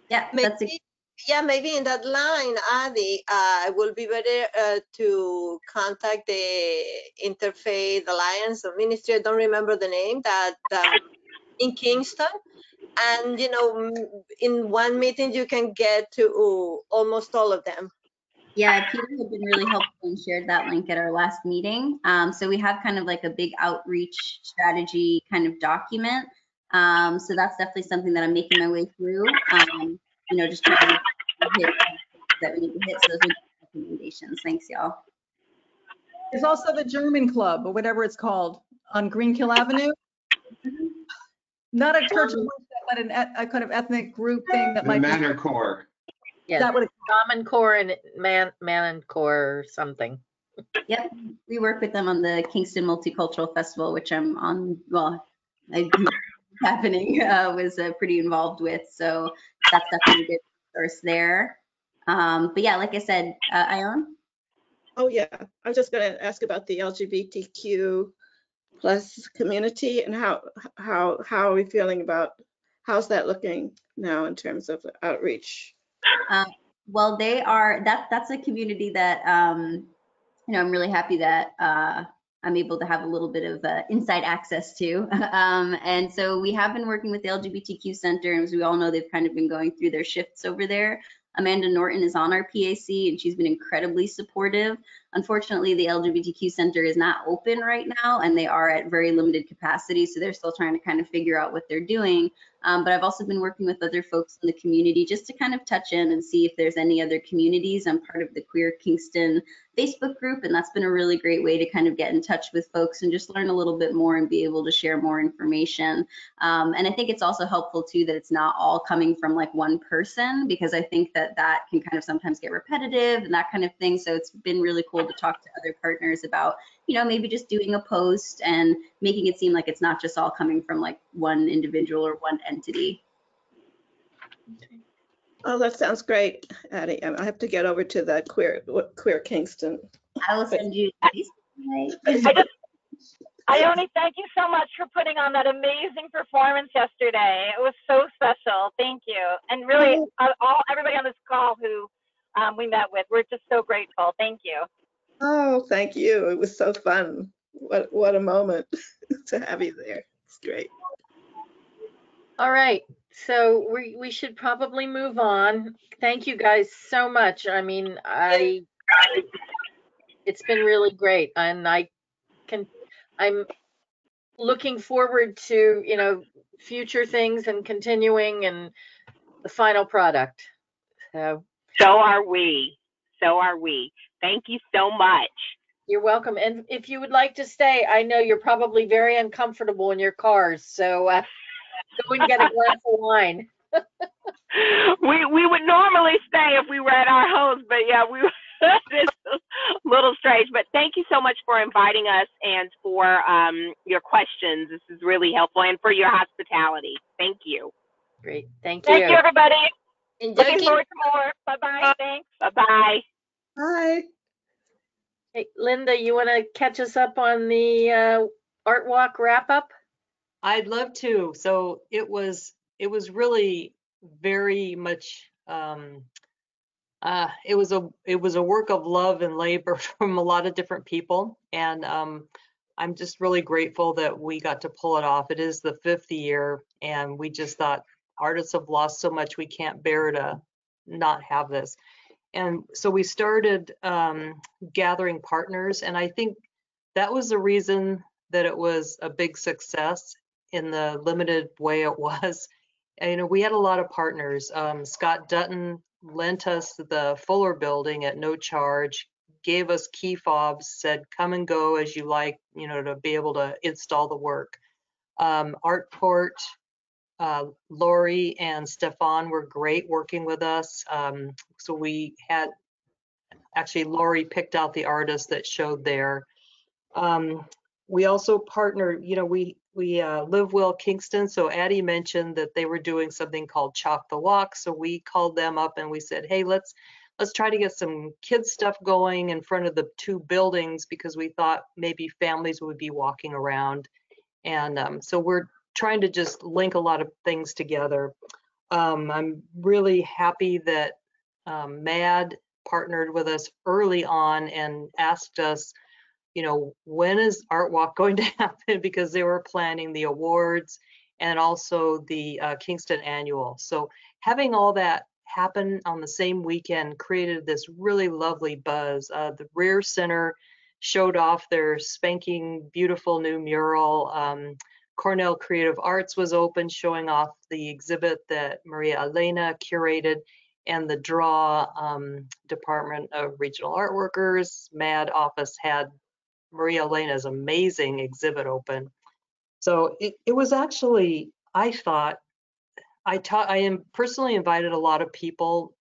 Yeah, that's maybe in that line, Adi, it will be better to contact the Interfaith Alliance or Ministry. I don't remember the name, that in Kingston. And, you know, in one meeting, you can get to almost all of them. Yeah, Peter had been really helpful and shared that link at our last meeting. So we have kind of like a big outreach strategy kind of document. So that's definitely something that I'm making my way through. You know, just trying to hit that we need to hit. So those are recommendations. Thanks, y'all. There's also the German Club, or whatever it's called, on Greenkill Avenue. Not a church, but a kind of ethnic group thing that The might Manor Corps. Yeah. That would Common Core and Man Core or something. Yep, we work with them on the Kingston Multicultural Festival, which I'm on. Well, happening was pretty involved with, so that's definitely a good source there. But yeah, like I said, Ion. Oh yeah, I was just going to ask about the LGBTQ plus community, and how are we feeling about, how's that looking now in terms of outreach? Well, that's a community that, I'm really happy that I'm able to have a little bit of inside access to. And so we have been working with the LGBTQ Center, and as we all know, they've kind of been going through their shifts over there. Amanda Norton is on our PAC, and she's been incredibly supportive. Unfortunately, the LGBTQ Center is not open right now, and they are at very limited capacity, so they're still trying to kind of figure out what they're doing. But I've also been working with other folks in the community just to kind of touch in and see if there's any other communities. I'm part of the Queer Kingston Facebook group, and that's been a really great way to kind of get in touch with folks and just learn a little bit more and be able to share more information. And I think it's also helpful too that it's not all coming from like one person, because I think that that can kind of sometimes get repetitive and that kind of thing. So it's been really cool to talk to other partners about, maybe just doing a post and making it seem like it's not just all coming from like one individual or one entity. Oh, that sounds great, Addie. I have to get over to that Queer Kingston. I will send you. Ione, thank you so much for putting on that amazing performance yesterday. It was so special. Thank you. And really, everybody on this call who we met with, we're just so grateful. Thank you. Oh, thank you. It was so fun. What a moment to have you there. It's great. All right, so we should probably move on. Thank you guys so much. I mean, it's been really great, and I'm looking forward to, future things and continuing and the final product. So are we. So are we. Thank you so much. You're welcome. And if you would like to stay, I know you're probably very uncomfortable in your cars, so go and get a glass of wine. We would normally stay if we were at our homes, but yeah, it's a little strange. But thank you so much for inviting us and for your questions. This is really helpful, and for your hospitality. Thank you. Great. Thank you. Thank you, everybody. Looking forward to more. Bye-bye. Thanks. Bye-bye. Bye. Hey, Linda, you want to catch us up on the Art Walk wrap-up? I'd love to. So it was really very much it was a work of love and labor from a lot of different people, and I'm just really grateful that we got to pull it off. It is the 5th year, and we just thought artists have lost so much, we can't bear to not have this. And so we started gathering partners, and I think that was the reason that it was a big success in the limited way it was. And, we had a lot of partners. Scott Dutton lent us the Fuller building at no charge, gave us key fobs, said come and go as you like, to be able to install the work. Artport, Lori and Stefan were great working with us. So we had, actually Lori picked out the artists that showed there. We also partnered, we Live Well Kingston. So Addie mentioned that they were doing something called Chalk the Walk. So we called them up and we said, hey, let's try to get some kids stuff going in front of the 2 buildings, because we thought maybe families would be walking around. And so we're trying to just link a lot of things together. I'm really happy that MAD partnered with us early on and asked us, when is Art Walk going to happen? Because they were planning the awards and also the Kingston Annual. So having all that happen on the same weekend created this really lovely buzz. The Rear Center showed off their spanking beautiful new mural. Cornell Creative Arts was open, showing off the exhibit that Maria Elena curated, and the Draw Department of Regional Art Workers, MAD office had Maria Elena's amazing exhibit open. So it was actually, I am personally invited a lot of people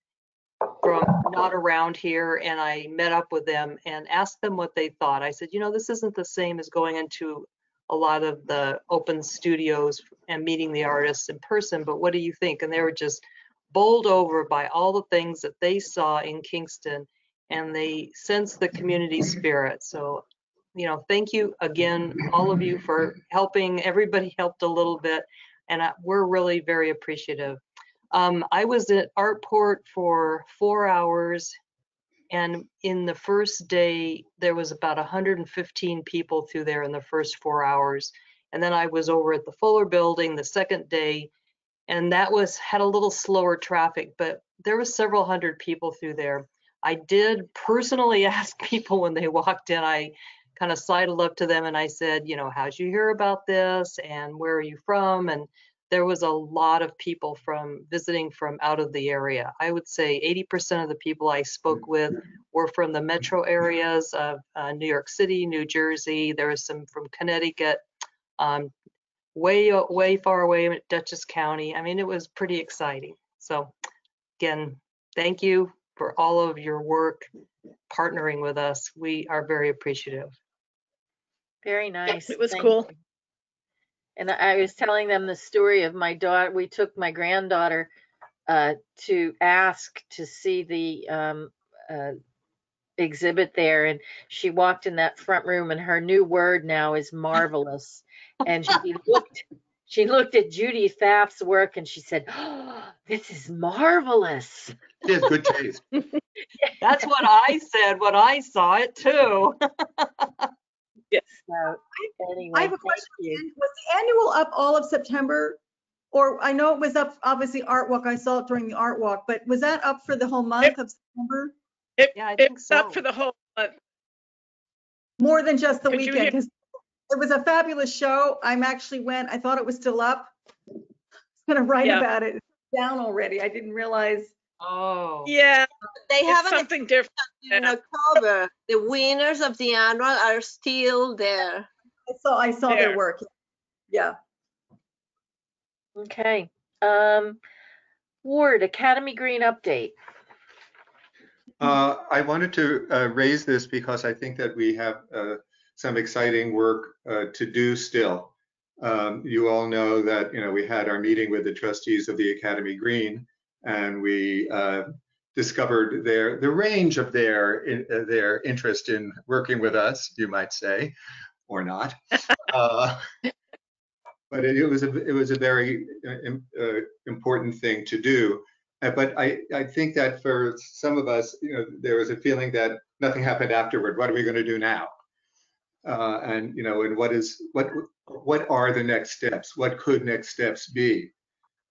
from not around here, and I met up with them and asked them what they thought. I said, this isn't the same as going into a lot of the open studios and meeting the artists in person, but what do you think? And they were just bowled over by all the things that they saw in Kingston, and they sensed the community spirit. So, thank you again, all of you, for helping. Everybody helped a little bit, and we're really very appreciative. I was at Artport for 4 hours, and in the first day, there was about 115 people through there in the first 4 hours. And then I was over at the Fuller Building the second day, and that had a little slower traffic, but there was several hundred people through there. I did personally ask people when they walked in. I kind of sidled up to them and I said, how'd you hear about this and where are you from? And there was a lot of people visiting from out of the area. I would say 80% of the people I spoke with were from the metro areas of New York City, New Jersey. There was some from Connecticut, way far away in Dutchess County. I mean, it was pretty exciting. So again, thank you for all of your work partnering with us. We are very appreciative. Very nice. It was Thank cool. you. And I was telling them the story of my daughter. We took my granddaughter to ask to see the exhibit there, and she walked in that front room, and her new word now is marvelous. And she looked at Judy Pfaff's work, and she said, "Oh, this is marvelous." She has good taste. That's what I said when I saw it too. Yes. So, anyway, I have a question. Was the annual up all of September? Or I know it was up, obviously, Art Walk. I saw it during the Art Walk, but was that up for the whole month of September? Yeah, I think It's so. up for the whole month. More than just the Could you weekend? hear- Because it was a fabulous show. I thought it was still up. I was gonna write Yeah. about it. It's down already. I didn't realize. Oh. Yeah, They have it's something different. in October. The winners of the annual are still there. I saw There. their work. Yeah. Okay. Ward, Academy Green update. I wanted to raise this because I think that we have some exciting work to do still. You all know that we had our meeting with the trustees of the Academy Green, and we discovered the range of their interest in working with us, you might say, or not. But it was a very important thing to do. But I think that for some of us, there was a feeling that nothing happened afterward. What are we going to do now? And what are the next steps? What could next steps be?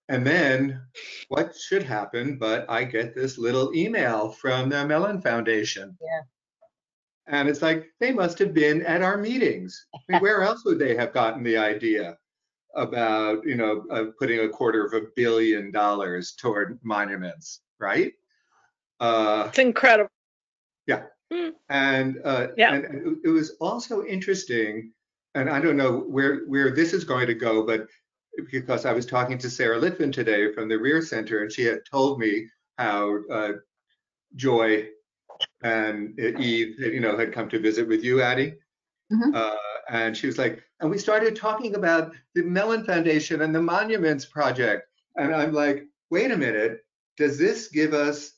And then what should happen? But I get this little email from the Mellon Foundation. Yeah. And it's like, they must have been at our meetings. I mean, where else would they have gotten the idea about putting $250 million toward monuments, right? It's incredible. Yeah. Mm. And it was also interesting, and I don't know where this is going to go, but because I was talking to Sarah Litvin today from the Rear Center, and she had told me how Joy and Eve had come to visit with you, Addie. Mhm. And she was like, and we started talking about the Mellon Foundation and the Monuments Project. And I'm like, wait a minute, does this give us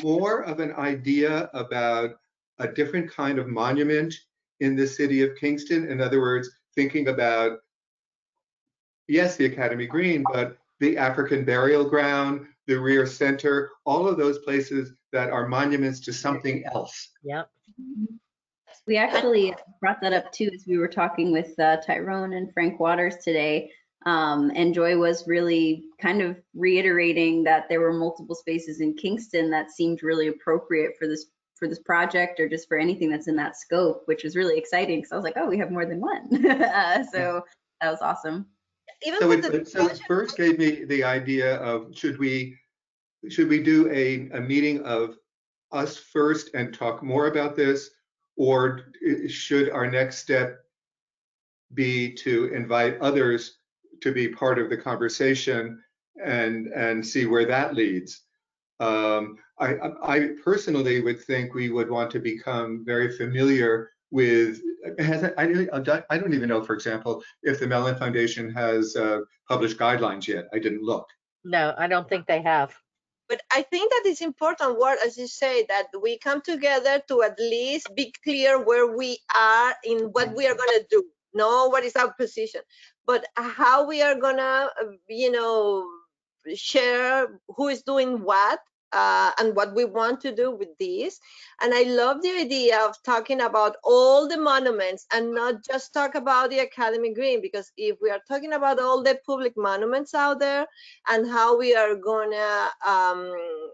more of an idea about a different kind of monument in the city of Kingston? In other words, thinking about, yes, the Academy Green, but the African Burial Ground, the Rear Center, all of those places that are monuments to something else. Yep. We actually brought that up too as we were talking with Tyrone and Frank Waters today. And Joy was really kind of reiterating that there were multiple spaces in Kingston that seemed really appropriate for this project, or just for anything that's in that scope, which was really exciting because I was like, oh, we have more than one. So that was awesome. Even So it first gave me the idea of should we do a meeting of us first and talk more about this, or should our next step be to invite others to be part of the conversation and see where that leads? I personally would think we would want to become very familiar with, I don't even know, for example, if the Mellon Foundation has published guidelines yet. I didn't look. No, I don't think they have. But I think that it's important, what, as you say, that we come together to at least be clear where we are in what we are going to do. Know what is our position, but how we are going to, share who is doing what, and what we want to do with this. And I love the idea of talking about all the monuments and not just talk about the Academy Green, because if we are talking about all the public monuments out there and how we are gonna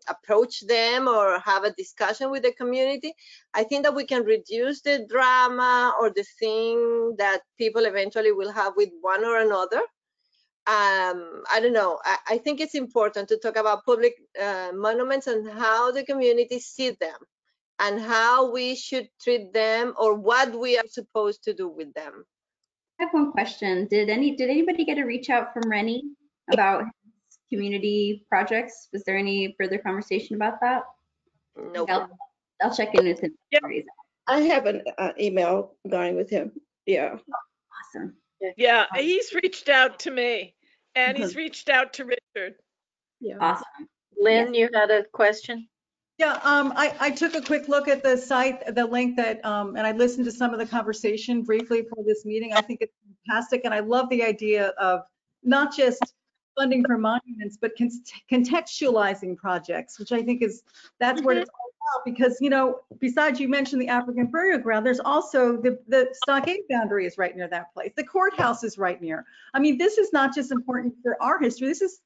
approach them or have a discussion with the community, I think that we can reduce the drama or the thing that people eventually will have with one or another. I don't know. I think it's important to talk about public monuments and how the community see them and how we should treat them or what we are supposed to do with them. I have one question. Did anybody get a reach out from Rennie about his community projects? Was there any further conversation about that? Nope. I'll check in with him. Yep. I have an email going with him. Yeah. Awesome. Yeah, he's reached out to me, and he's reached out to Richard. Yeah. Awesome. Lynn, you had a question? Yeah, I took a quick look at the site, the link that, and I listened to some of the conversation briefly for this meeting. I think it's fantastic, and I love the idea of not just funding for monuments, but contextualizing projects, which I think that's what it's all about. Because, besides you mentioned the African burial ground, there's also the stockade boundary is right near that place. The courthouse is right near. I mean, this is not just important for our history. This is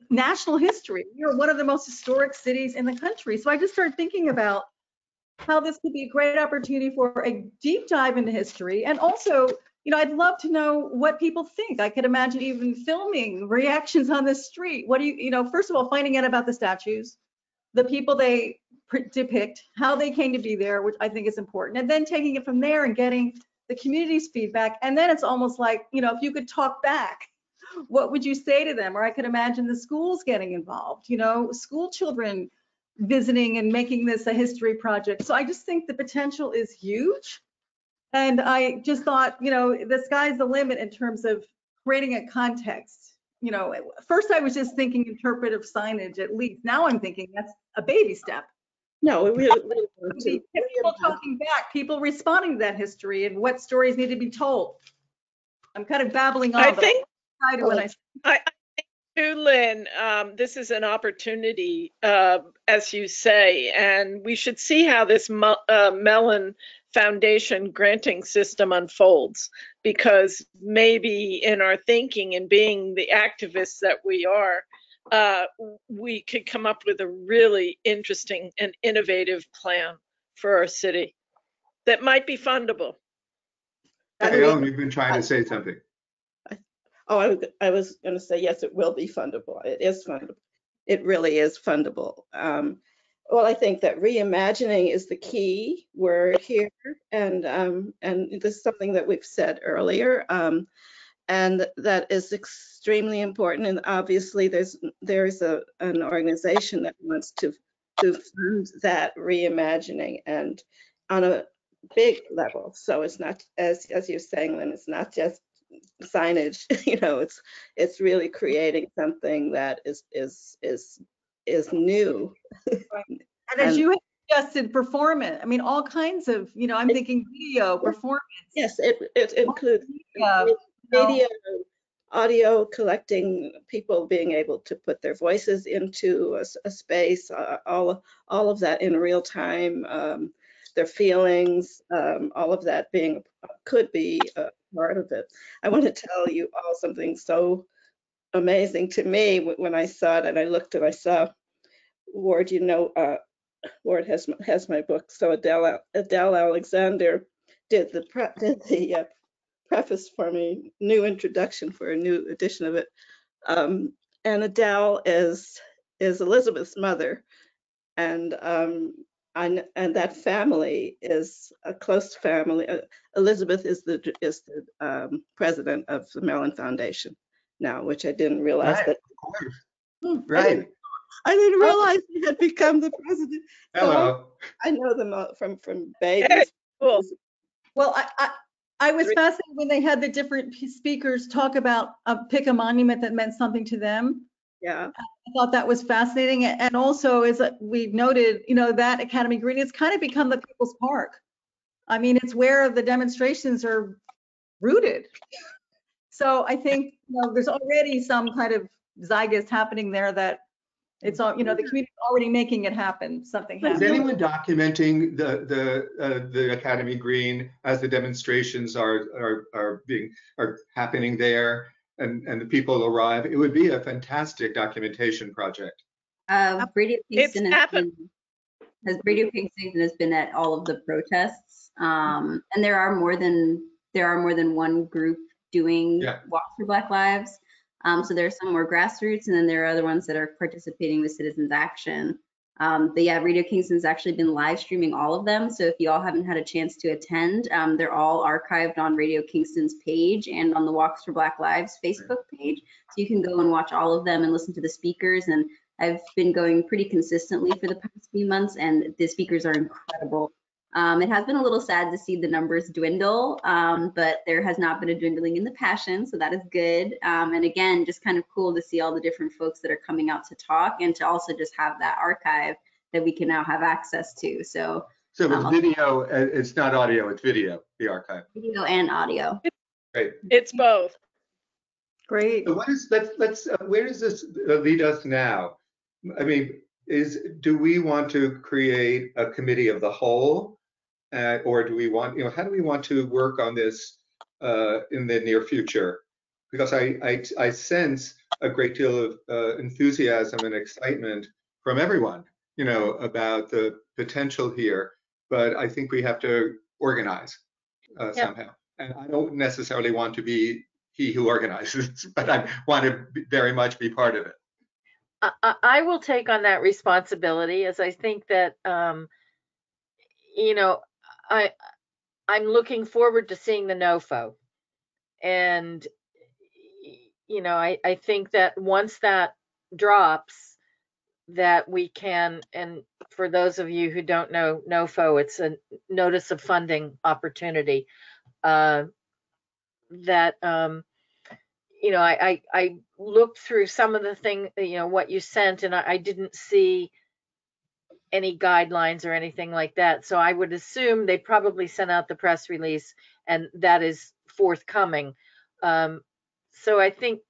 national history. We are one of the most historic cities in the country. So I just started thinking about how this could be a great opportunity for a deep dive into history. And also, I'd love to know what people think. I could imagine even filming reactions on the street. What do you, first of all, finding out about the statues, the people they depict, how they came to be there, which I think is important. And then taking it from there and getting the community's feedback. And then it's almost like, if you could talk back, what would you say to them? Or I could imagine the schools getting involved, school children visiting and making this a history project. So I just think the potential is huge. And I just thought, the sky's the limit in terms of creating a context. First I was just thinking interpretive signage at least. Now I'm thinking that's a baby step. No, we really want to. People talking back, people responding to that history and what stories need to be told. I'm kind of babbling on. I think too, Lynn, this is an opportunity, as you say, and we should see how this Mellon Foundation granting system unfolds, because maybe in our thinking and being the activists that we are, we could come up with a really interesting and innovative plan for our city that might be fundable. Hey, Ellen, you've been trying to say something. Oh, I was going to say, yes, it will be fundable. It is fundable. It really is fundable. Well, I think that reimagining is the key word here. And this is something that we've said earlier. And that is extremely important. And obviously there's an organization that wants to fund that reimagining and on a big level. So it's not, as you're saying, Lynn, it's not just signage, it's really creating something that is new. And as you have suggested, performance. I mean, all kinds of, I'm thinking video performance. Yes, it includes media, audio, collecting, people being able to put their voices into a space, all of that in real time, their feelings, all of that could be part of it. I want to tell you all something so amazing to me when I saw it, and I looked and I saw Ward. Ward has my book. So Adele Alexander did the preface for me, new introduction for a new edition of it. And Adele is Elizabeth's mother, and that family is a close family. Elizabeth is the president of the Mellon Foundation now, which I didn't realize right, that. Of course. Right. I didn't realize he had become the president. Hello. So I know them all from babies. Hey, cool. Well, I was fascinated when they had the different speakers talk about pick a monument that meant something to them. Yeah. I thought that was fascinating. And also, as we've noted, that Academy Green has kind of become the people's park. I mean, it's where the demonstrations are rooted. So I think, there's already some kind of zeitgeist happening there that it's all, the community's already making it happen, something Is happen. anyone documenting the Academy Green as the demonstrations are happening there and the people arrive? It would be a fantastic documentation project. Radio It's Kingston happened. Radio Kingston has been at all of the protests, and there are more than one group doing Walks for Black Lives. So there are some more grassroots, and then there are other ones that are participating with Citizens Action. But yeah, Radio Kingston's actually been live streaming all of them. So if you all haven't had a chance to attend, they're all archived on Radio Kingston's page and on the Walks for Black Lives Facebook page. So you can go and watch all of them and listen to the speakers. And I've been going pretty consistently for the past few months, and the speakers are incredible. It has been a little sad to see the numbers dwindle, but there has not been a dwindling in the passion, so that is good. And again, just kind of cool to see all the different folks that are coming out to talk, and to also just have that archive that we can now have access to. So it's video, it's not audio, it's video, the archive. Video and audio. Great. It's both. Great. So where does this lead us now? I mean, do we want to create a committee of the whole, or do we want, how do we want to work on this in the near future? Because I sense a great deal of enthusiasm and excitement from everyone, about the potential here. But I think we have to organize somehow. And I don't necessarily want to be he who organizes, but I want to very much be part of it. I will take on that responsibility, as I think that, I'm looking forward to seeing the NOFO. And, I think that once that drops, that we can, and for those of you who don't know NOFO, it's a notice of funding opportunity, that, I looked through some of the thing, what you sent, and I didn't see any guidelines or anything like that. So I would assume they probably sent out the press release, and that is forthcoming. So I think,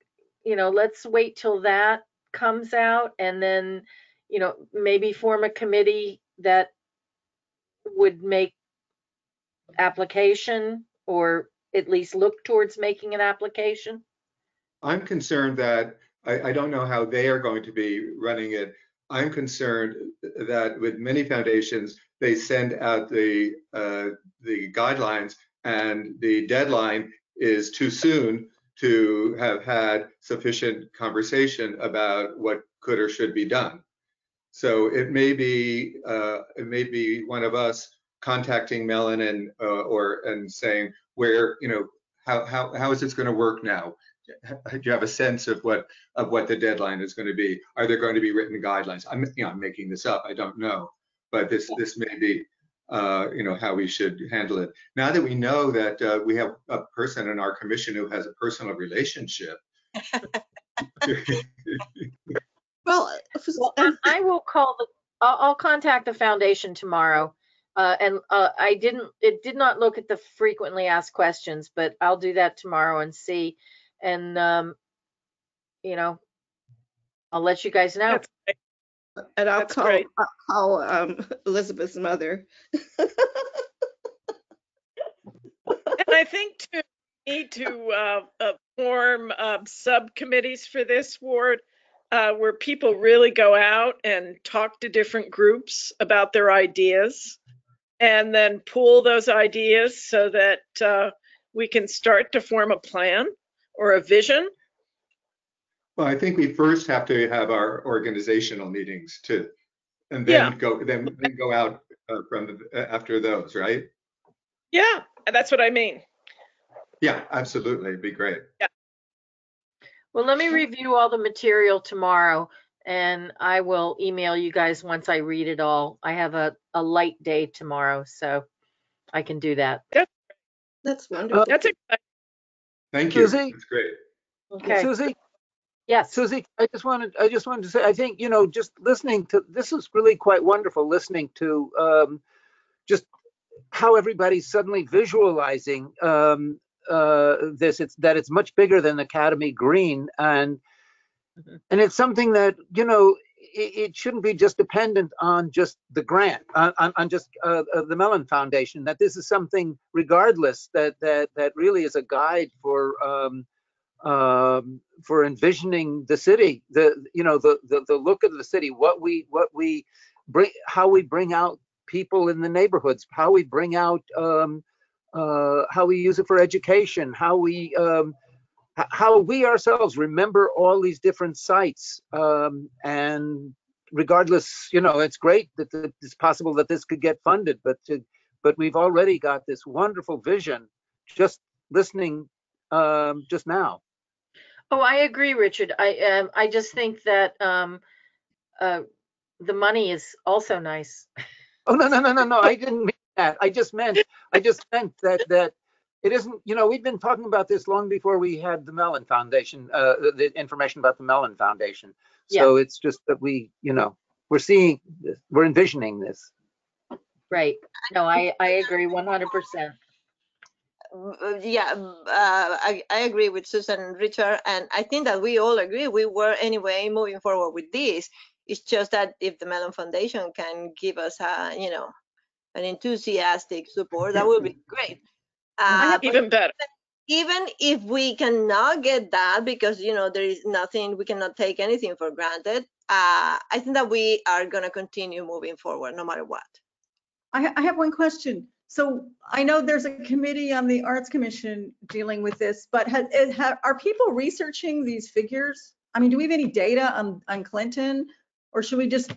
let's wait till that comes out, and then, maybe form a committee that would make application, or at least look towards making an application. I'm concerned that I don't know how they are going to be running it. I'm concerned that with many foundations, they send out the guidelines, and the deadline is too soon to have had sufficient conversation about what could or should be done. So it may be one of us contacting Mellon and saying, where, how is this going to work now? Do you have a sense of what the deadline is going to be? Are there going to be written guidelines? I'm making this up. I don't know, but this may be how we should handle it. Now that we know that we have a person in our commission who has a personal relationship. Well, I will I'll contact the foundation tomorrow. It did not look at the frequently asked questions, but I'll do that tomorrow and see. And, I'll let you guys know. And I'll call Elizabeth's mother. And I think we need to form subcommittees for this, Ward, where people really go out and talk to different groups about their ideas, and then pool those ideas so that we can start to form a plan or a vision. Well, I think we first have to have our organizational meetings too, and then go out after those, right? Yeah, that's what I mean. Yeah, absolutely, it'd be great. Yeah. Well, let me review all the material tomorrow, and I will email you guys once I read it all. I have a light day tomorrow, so I can do that. That's wonderful. That's exciting. Thank you. Susie? That's great. Okay. Susie, Yes. Susie, I just wanted to say, I think, just listening to this is really quite wonderful. Listening to just how everybody's suddenly visualizing this. It's much bigger than Academy Green, and it's something that it shouldn't be just dependent on just the grant, on just the Mellon Foundation. That this is something, regardless, that really is a guide for envisioning the city, the look of the city, what we bring, how we bring out people in the neighborhoods, how we bring out, how we use it for education, how we ourselves remember all these different sites, and regardless, it's great that it's possible that this could get funded, but we've already got this wonderful vision just listening just now. Oh, I agree, Richard. I just think that the money is also nice. Oh, no. I didn't mean that. I just meant that it isn't, we've been talking about this long before we had the Mellon Foundation, the information about the Mellon Foundation. So It's just that we're seeing this, we're envisioning this. Right. No, I agree 100%. Yeah, I agree with Susan and Richard, and I think that we all agree we were anyway moving forward with this. It's just that if the Mellon Foundation can give us an enthusiastic support, that would be great. Even better. Even if we cannot get that, because there is nothing, we cannot take anything for granted. I think that we are going to continue moving forward no matter what. I have one question. So I know there's a committee on the Arts Commission dealing with this, but are people researching these figures? I mean, do we have any data on Clinton, or should we just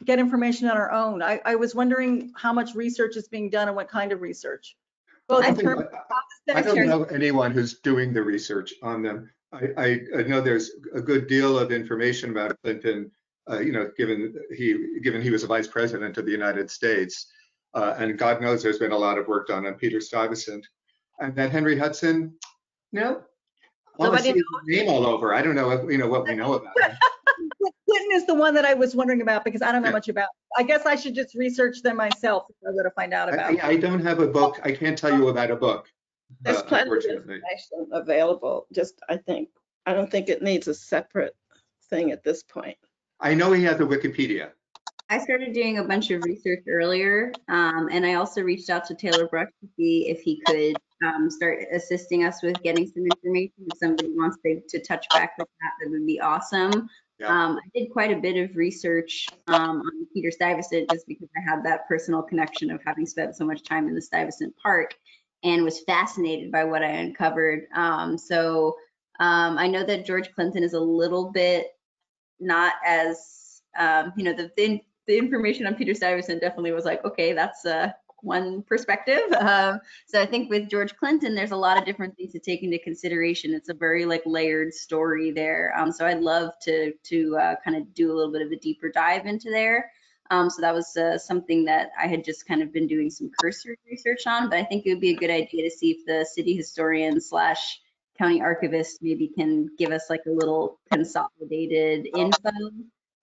get information on our own? I was wondering how much research is being done and what kind of research. Both in terms of I don't know anyone who's doing the research on them. I know there's a good deal of information about Clinton, given he was a vice president of the United States. And God knows there's been a lot of work done on Peter Stuyvesant. And that Henry Hudson, no, nobody knows his name all over. I don't know what we know about him. Clinton is the one that I was wondering about, because I don't know much about. I guess I should just research them myself if I were to find out about. I don't have a book. I can't tell you about a book. There's plenty of information available. I don't think it needs a separate thing at this point. I know he has a Wikipedia. I started doing a bunch of research earlier, and I also reached out to Taylor Bruck to see if he could start assisting us with getting some information. If somebody wants to touch back with that would be awesome. Yeah. I did quite a bit of research on Peter Stuyvesant, just because I had that personal connection of having spent so much time in the Stuyvesant Park and was fascinated by what I uncovered. So I know that George Clinton is a little bit not as, the information on Peter Stuyvesant definitely was like, okay, that's one perspective. So I think with George Clinton, there's a lot of different things to take into consideration. It's a very layered story there. So I'd love to kind of do a little bit of a deeper dive into there. So that was something that I had just kind of been doing some cursory research on, but I think it would be a good idea to see if the city historian / county archivist maybe can give us like a little consolidated info.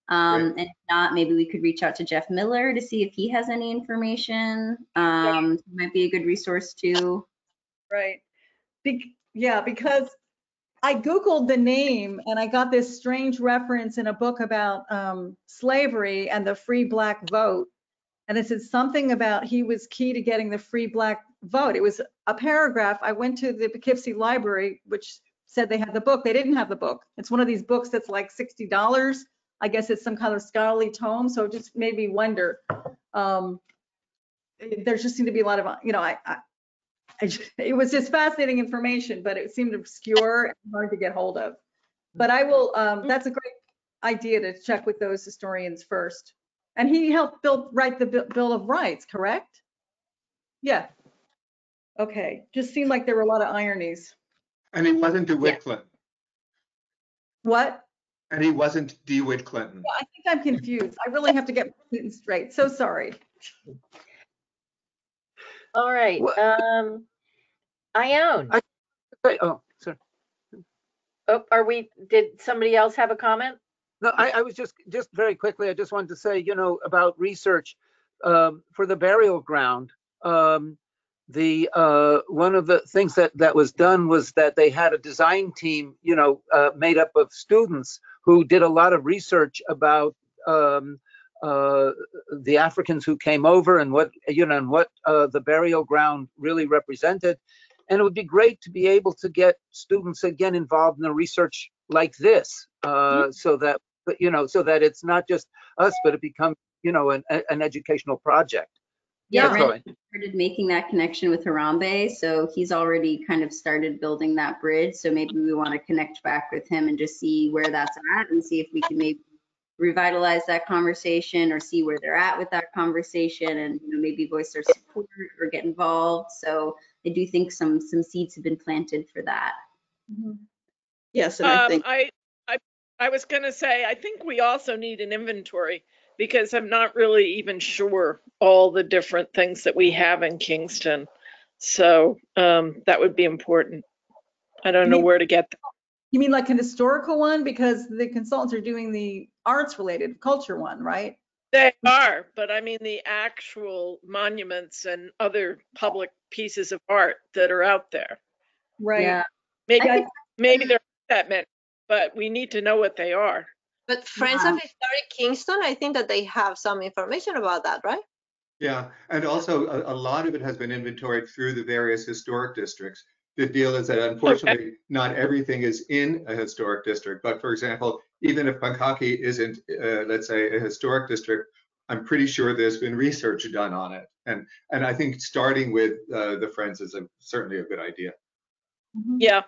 And if not, maybe we could reach out to Jeff Miller to see if he has any information. Might be a good resource too. Right. Because I Googled the name and I got this strange reference in a book about slavery and the free Black vote. And it said something about he was key to getting the free Black vote. It was a paragraph. I went to the Poughkeepsie Library, which said they had the book. They didn't have the book. It's one of these books that's like $60. I guess it's some kind of scholarly tome. So it just made me wonder. There just seemed to be a lot of, it was just fascinating information, but it seemed obscure and hard to get hold of. But I will, that's a great idea to check with those historians first. And he helped write the Bill of Rights, correct? Yeah. Okay. Just seemed like there were a lot of ironies. And he wasn't DeWitt Clinton. What? And he wasn't DeWitt Clinton. Yeah, I think I'm confused. I really have to get Clinton straight. So sorry. All right. Ione. Oh, sorry. Oh, did somebody else have a comment? No, I was just very quickly, I just wanted to say, about research for the burial ground. One of the things that was done was that they had a design team, made up of students who did a lot of research about the Africans who came over and what the burial ground really represented. And it would be great to be able to get students again involved in the research like this, so that it's not just us, but it becomes an educational project. Yeah, That's all Randy started making that connection with Harambe, so he's already kind of started building that bridge. So maybe we want to connect back with him and just see where that's at and see if we can maybe revitalize that conversation or see where they're at with that conversation and maybe voice their support or get involved. So I do think some seeds have been planted for that. Yes, and I think I was going to say, I think we also need an inventory, because I'm not really even sure all the different things that we have in Kingston. So that would be important. I don't know where to get them. You mean like an historical one? Because the consultants are doing the arts related culture one, right? They are, but I mean the actual monuments and other public pieces of art that are out there. Right. Yeah. Maybe there aren't that many, but we need to know what they are. But Friends of Historic Kingston, I think that they have some information about that, right? Yeah, and also a lot of it has been inventoried through the various historic districts. The deal is that unfortunately, not everything is in a historic district. But for example, even if Pankaki isn't, let's say, a historic district, I'm pretty sure there's been research done on it. And I think starting with the Friends is certainly a good idea. Yeah.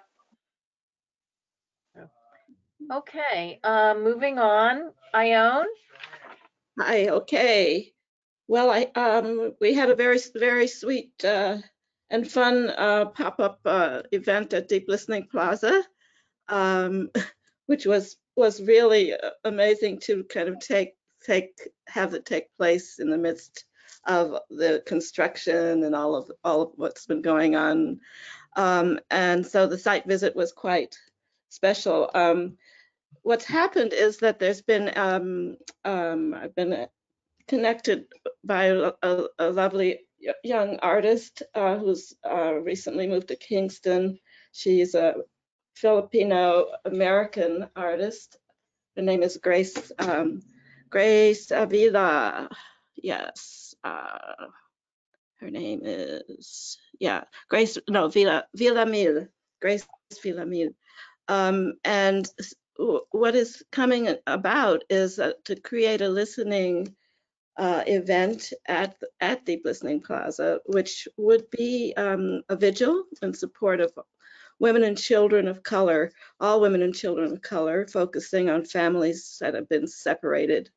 Okay, moving on. Ione? hi. Okay. Well, we had a very sweet and fun pop-up event at Deep Listening Plaza, which was really amazing to kind of have it take place in the midst of the construction and all of what's been going on. And so the site visit was quite special. What's happened is that there's been I've been connected by a lovely young artist who's recently moved to Kingston. She's a Filipino-American artist. Her name is Grace Avila. Yes, her name is Villamil. Grace Villamil. And what is coming about is to create a listening event at Deep Listening Plaza, which would be a vigil in support of women and children of color, all women and children of color, focusing on families that have been separated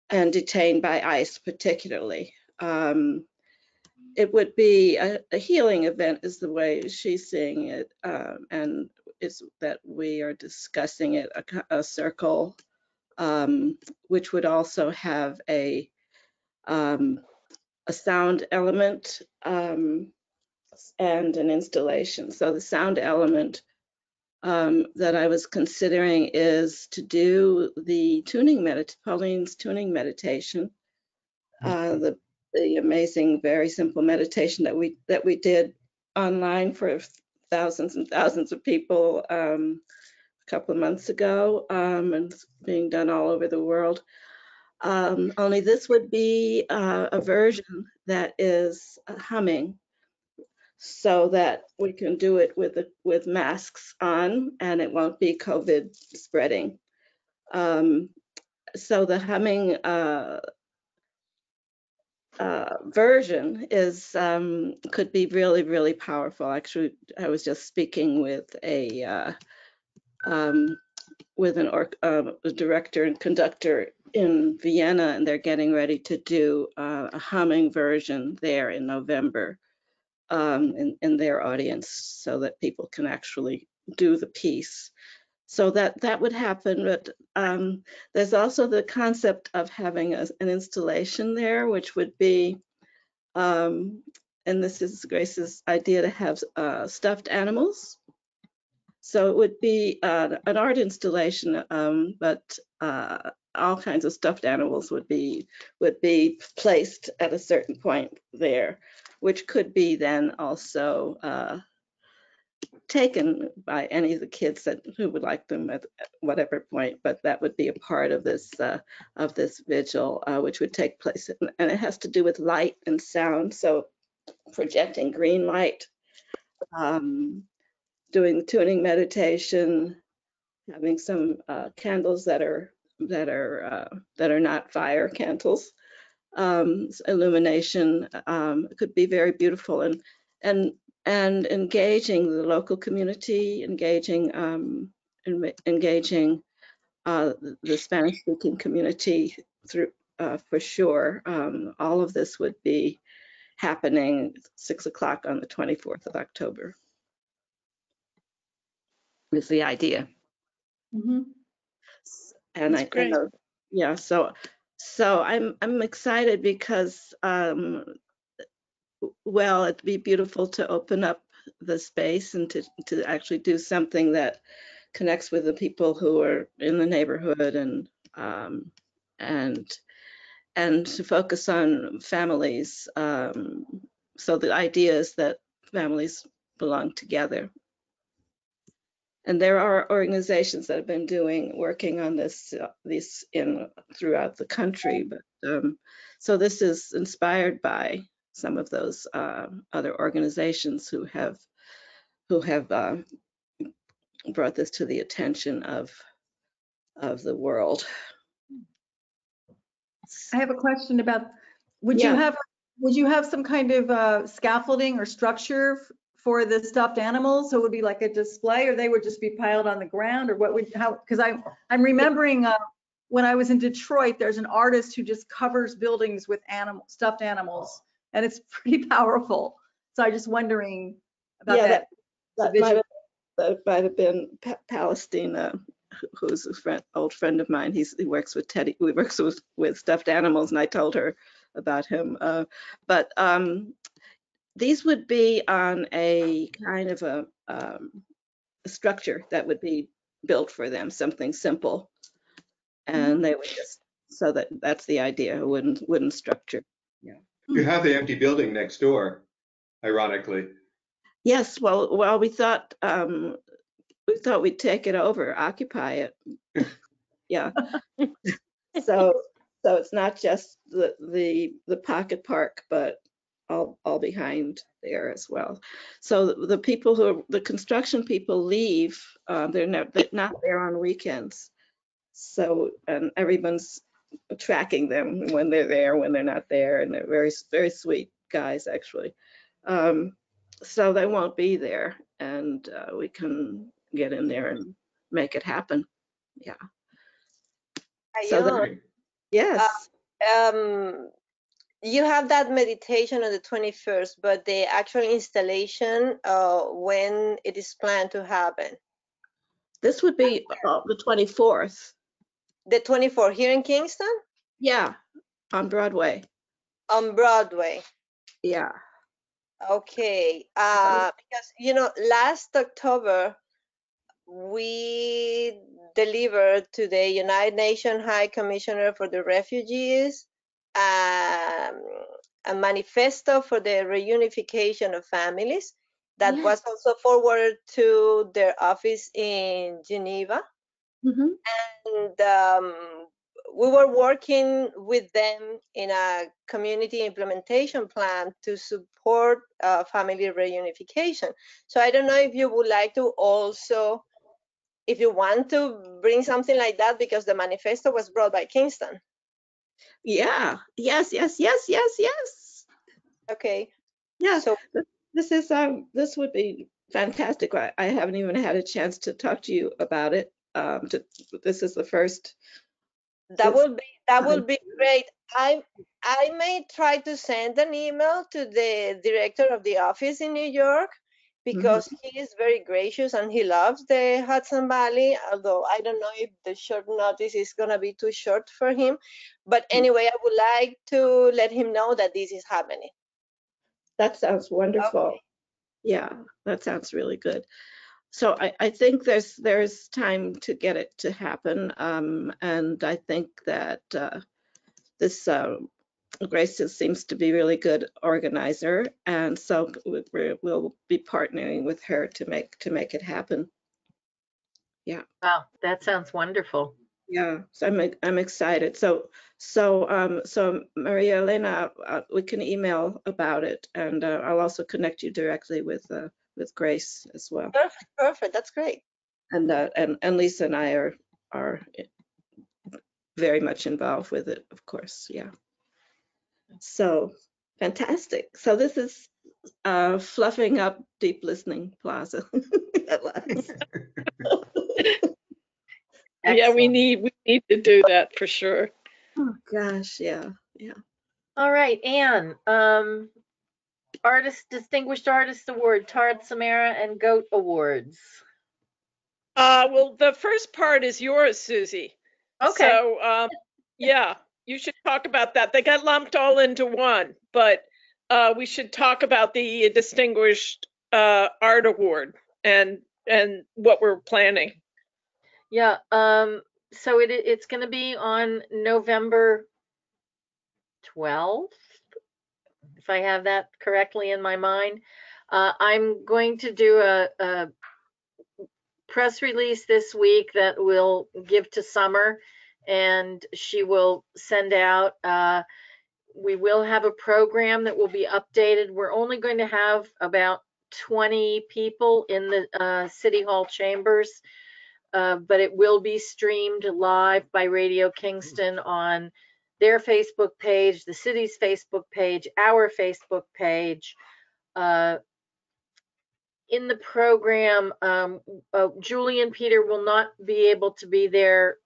and detained by ICE particularly. It would be a healing event is the way she's seeing it, and it's that we are discussing it, a circle, which would also have a sound element and an installation. So the sound element that I was considering is to do the Pauline's tuning meditation, the amazing, very simple meditation that we did online for thousands and thousands of people a couple of months ago, and it's being done all over the world. Only this would be a version that is humming, so that we can do it with masks on and it won't be COVID spreading. So the humming version is could be really powerful. Actually, I was just speaking with a director and conductor in Vienna, and they're getting ready to do a humming version there in November in their audience, so that people can actually do the piece. So that would happen, but there's also the concept of having an installation there, which would be, and this is Grace's idea, to have stuffed animals. So it would be an art installation, but all kinds of stuffed animals would be placed at a certain point there, which could be then also taken by any of the kids who would like them at whatever point. But that would be a part of this vigil, which would take place, and it has to do with light and sound. So projecting green light, doing tuning meditation, having some candles that are not fire candles. Illumination could be very beautiful, and engaging the local community, engaging the Spanish-speaking community through for sure. All of this would be happening 6 o'clock on the 24th of October. Is the idea. Mm-hmm. And That's great. know, yeah, so I'm excited because well, it'd be beautiful to open up the space and to actually do something that connects with the people who are in the neighborhood, and to focus on families. So the idea is that families belong together. And there are organizations that have been working on this throughout the country, but so this is inspired by some of those other organizations who have brought this to the attention of the world. I have a question about, would Yeah. you have some kind of scaffolding or structure for the stuffed animals? So it would be like a display, or they would just be piled on the ground, or what would, because I'm remembering when I was in Detroit, there's an artist who just covers buildings with stuffed animals, and it's pretty powerful. So I'm just wondering about that. That might have been Palestine, who's a old friend of mine. He works with we works with stuffed animals, and I told her about him. But these would be on a kind of a structure that would be built for them, something simple, and they would just, so that's the idea, a wooden structure. Yeah. You have the empty building next door, ironically. Yes, well, we thought we'd take it over, occupy it. Yeah. So it's not just the pocket park, but all behind there as well. So the construction people leave. They're not there on weekends. So, and everyone's tracking them when they're there, when they're not there, and they're very, very sweet guys, actually. So they won't be there, and we can get in there and make it happen. Yeah. So yes. You have that meditation on the 21st, but the actual installation, when it is planned to happen? This would be the 24th. The 24th here in Kingston? Yeah, on Broadway. On Broadway. Yeah. Okay. Because, last October, we delivered to the United Nations High Commissioner for the Refugees a manifesto for the reunification of families that was also forwarded to their office in Geneva. Mm-hmm. And we were working with them in a community implementation plan to support family reunification. So I don't know if you would like to also, if you want to bring something like that, because the manifesto was brought by Kingston. Yeah. Yes. Okay. Yeah. So this would be fantastic. I haven't even had a chance to talk to you about it. This is the first. That will be great. I may try to send an email to the director of the office in New York, because he is very gracious and he loves the Hudson Valley, although I don't know if the short notice is going to be too short for him. But anyway, I would like to let him know that this is happening. That sounds wonderful. Okay. Yeah, that sounds really good. so I think there's time to get it to happen, and I think that this Grace seems to be a really good organizer, and so we'll be partnering with her to make it happen. Yeah. Wow, that sounds wonderful. Yeah, so I'm excited. So Maria Elena, we can email about it, and I'll also connect you directly with Grace as well. Perfect. That's great. And Lisa and I are very much involved with it, of course. Yeah. So fantastic. So this is fluffing up Deep Listening Plaza at last. Yeah, we Excellent. need to do that for sure. Oh gosh, yeah. All right, Anne, Distinguished Artist Award, Todd, Samara, and Goat Awards. Well, the first part is yours, Susie. Okay. So, yeah, you should talk about that. They got lumped all into one, but we should talk about the Distinguished Art Award and what we're planning. Yeah, so it's going to be on November 12th, if I have that correctly in my mind. I'm going to do a press release this week that we'll give to Summer, and she will send out. We will have a program that will be updated. We're only going to have about 20 people in the City Hall chambers, but it will be streamed live by Radio Kingston on their Facebook page, the city's Facebook page, our Facebook page. In the program, Julie and Peter will not be able to be there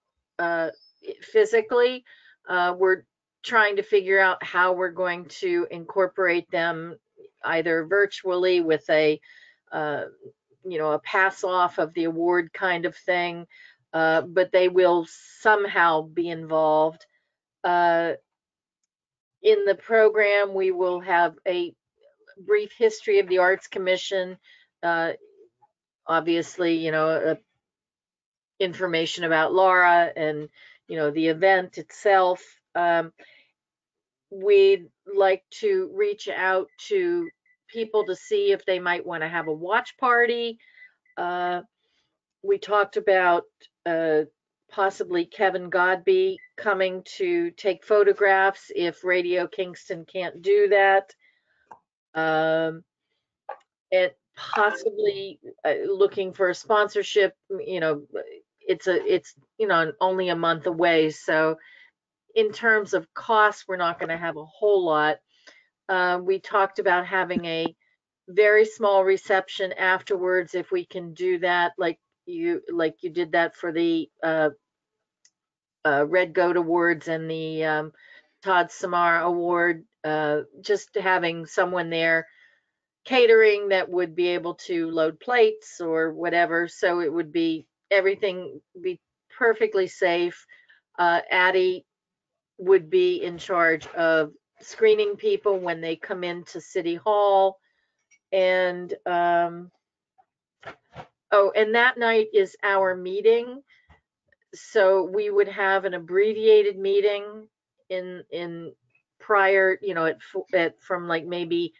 physically. We're trying to figure out how we're going to incorporate them either virtually with a pass off of the award kind of thing, but they will somehow be involved. In the program, we will have a brief history of the Arts Commission, obviously, information about Laura and, the event itself. We'd like to reach out to people to see if they might want to have a watch party. We talked about possibly Kevin Godby coming to take photographs if Radio Kingston can't do that. And possibly looking for a sponsorship. It's only a month away, so in terms of costs, we're not going to have a whole lot. We talked about having a very small reception afterwards, if we can do that, like you did that for the Red Goat Awards and the Todd Samar Award. Just having someone there catering that would be able to load plates or whatever, so it would be everything be perfectly safe. Addie would be in charge of screening people when they come into City Hall. And and that night is our meeting. So we would have an abbreviated meeting in prior, from like maybe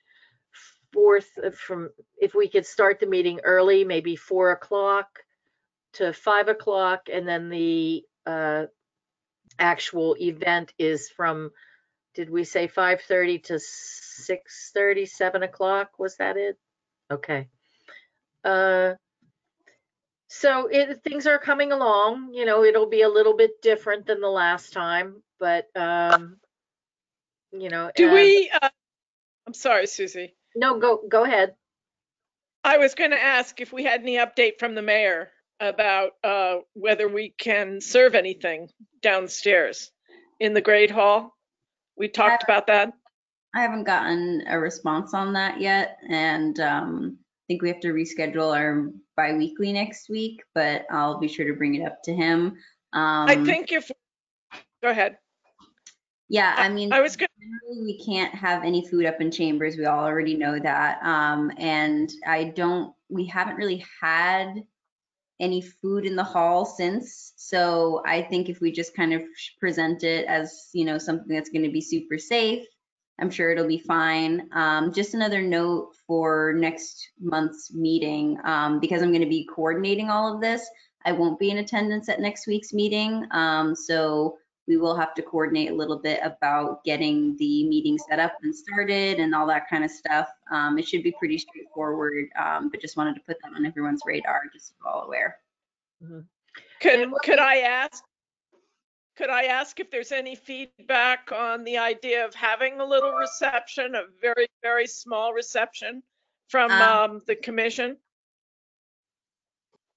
if we could start the meeting early, maybe 4 o'clock to 5 o'clock, and then the actual event is from, did we say 5:30 to 6:30, 7 o'clock? Was that it? Okay. So things are coming along. It'll be a little bit different than the last time, but I'm sorry, Susie. No, go ahead. I was going to ask if we had any update from the mayor about whether we can serve anything downstairs in the Great Hall. We talked about that. I haven't gotten a response on that yet, and I think we have to reschedule our bi-weekly next week, but I'll be sure to bring it up to him. I think go ahead. Yeah, I mean, I was good. generally we can't have any food up in chambers. We all already know that. And we haven't really had any food in the hall since. So I think if we just kind of present it as, something that's going to be super safe, I'm sure it'll be fine. Just another note for next month's meeting, because I'm going to be coordinating all of this, I won't be in attendance at next week's meeting. So we will have to coordinate a little bit about getting the meeting set up and started and all that kind of stuff. It should be pretty straightforward, but just wanted to put that on everyone's radar, just so we're all aware. Could I ask if there's any feedback on the idea of having a little reception, a very, very small reception from the commission?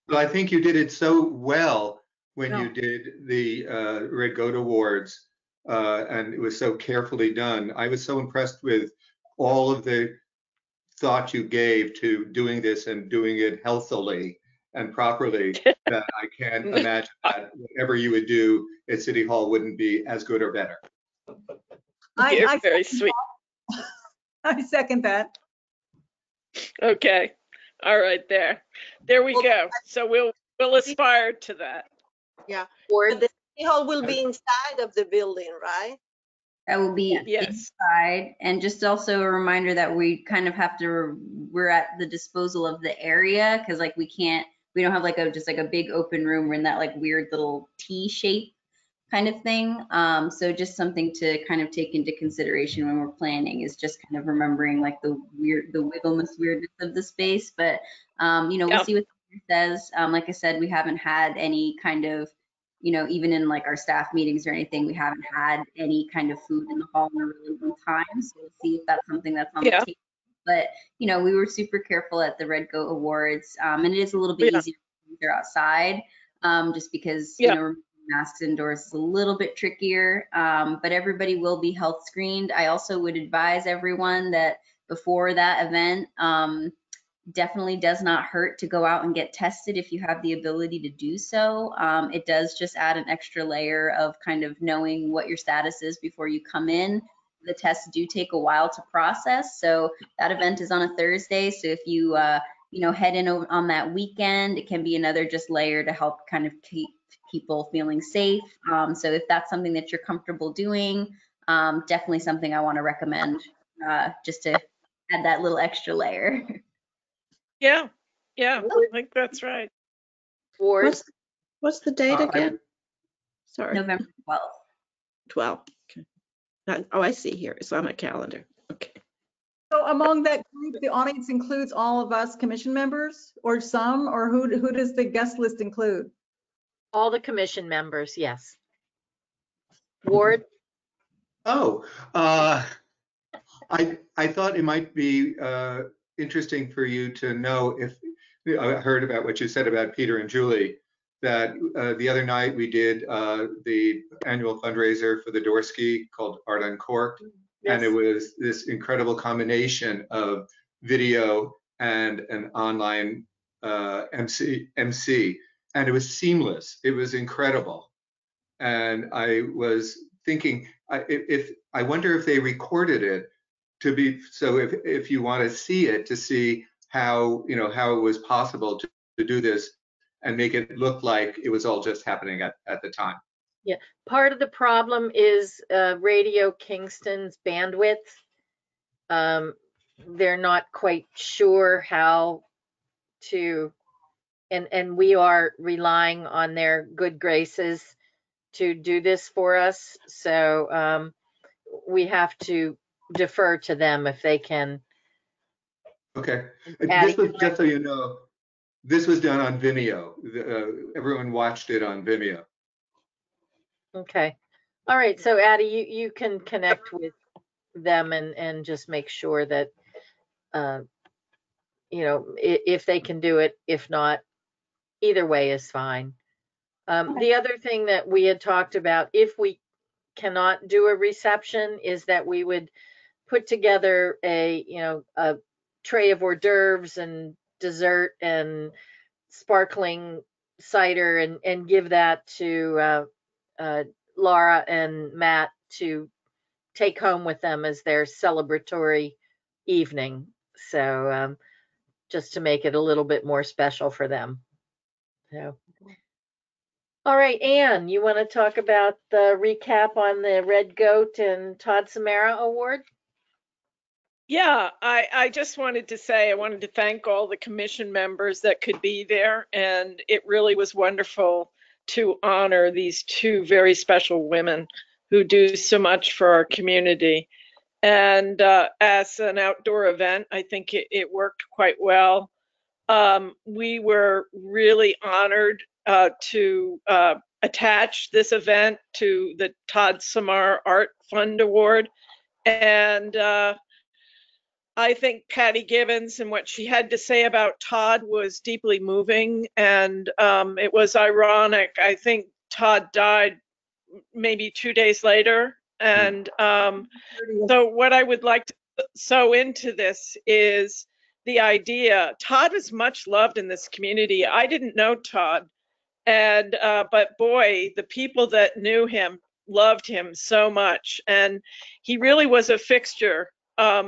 Well, I think you did it so well when No. you did the Red Goat Awards, and it was so carefully done. I was so impressed with all of the thought you gave to doing this and doing it healthily and properly that I can't imagine that whatever you would do at City Hall wouldn't be as good or better. You're very sweet. I second that. Okay. All right, there we go. So we'll aspire to that. Yeah. Or But the City Hall will be inside of the building, right? That will be Yes. inside. And just also a reminder that we kind of have to, we're at the disposal of the area, because like we don't have like just like a big open room. We're in that like weird little T shape kind of thing. So just something to kind of take into consideration when we're planning is just kind of remembering like the wiggleness weirdness of the space. But we'll see what the says. Like I said, we haven't had any kind of, even in like our staff meetings or anything, we haven't had any kind of food in the hall in a really long time. So we'll see if that's something that's on the table. But, we were super careful at the Red Goat Awards. And it is a little bit easier when they're outside, just because, masks indoors is a little bit trickier, but everybody will be health screened. I also would advise everyone that before that event, definitely does not hurt to go out and get tested if you have the ability to do so. It does just add an extra layer of kind of knowing what your status is before you come in. The tests do take a while to process. So that event is on a Thursday. So if you, head in on that weekend, it can be another just layer to help kind of keep people feeling safe. So if that's something that you're comfortable doing, definitely something I want to recommend, just to add that little extra layer. Yeah, I think that's right. What's the date again? Sorry. November 12th. 12. Okay. Oh, I see here. It's on my calendar. Okay. So among that group, the audience includes all of us commission members, or some, or who does the guest list include? all the commission members, yes. Ward? Oh, I thought it might be interesting for you to know if I heard about what you said about Peter and Julie, that the other night we did the annual fundraiser for the Dorsky called Art Uncorked. Yes. And it was this incredible combination of video and an online MC, and it was seamless. It was incredible. And I was thinking, I wonder if they recorded it to be, so if you want to see it, to see how, how it was possible to do this and make it look like it was all just happening at the time. Yeah, part of the problem is Radio Kingston's bandwidth. They're not quite sure how to, and we are relying on their good graces to do this for us. So we have to defer to them if they can. Okay, this was, just so you know, this was done on Vimeo. Everyone watched it on Vimeo. Okay. All right. So Addie, you can connect with them and just make sure that, if they can do it, if not, either way is fine. The other thing that we had talked about, if we cannot do a reception, is that we would put together a tray of hors d'oeuvres and dessert and sparkling cider and give that to Laura and Matt to take home with them as their celebratory evening. So just to make it a little bit more special for them. So, all right, Anne, you want to talk about the recap on the Red Goat and Todd Samara Award? Yeah, I just wanted to say I wanted to thank all the commission members that could be there, and it really was wonderful to honor these two very special women who do so much for our community. And as an outdoor event, I think it worked quite well. We were really honored to attach this event to the Todd Samar Art Fund Award. And I think Patty Gibbons and what she had to say about Todd was deeply moving, and it was ironic. I think Todd died maybe 2 days later, and so what I would like to sew into this is the idea. Todd is much loved in this community. I didn't know Todd, and but boy, the people that knew him loved him so much, and he really was a fixture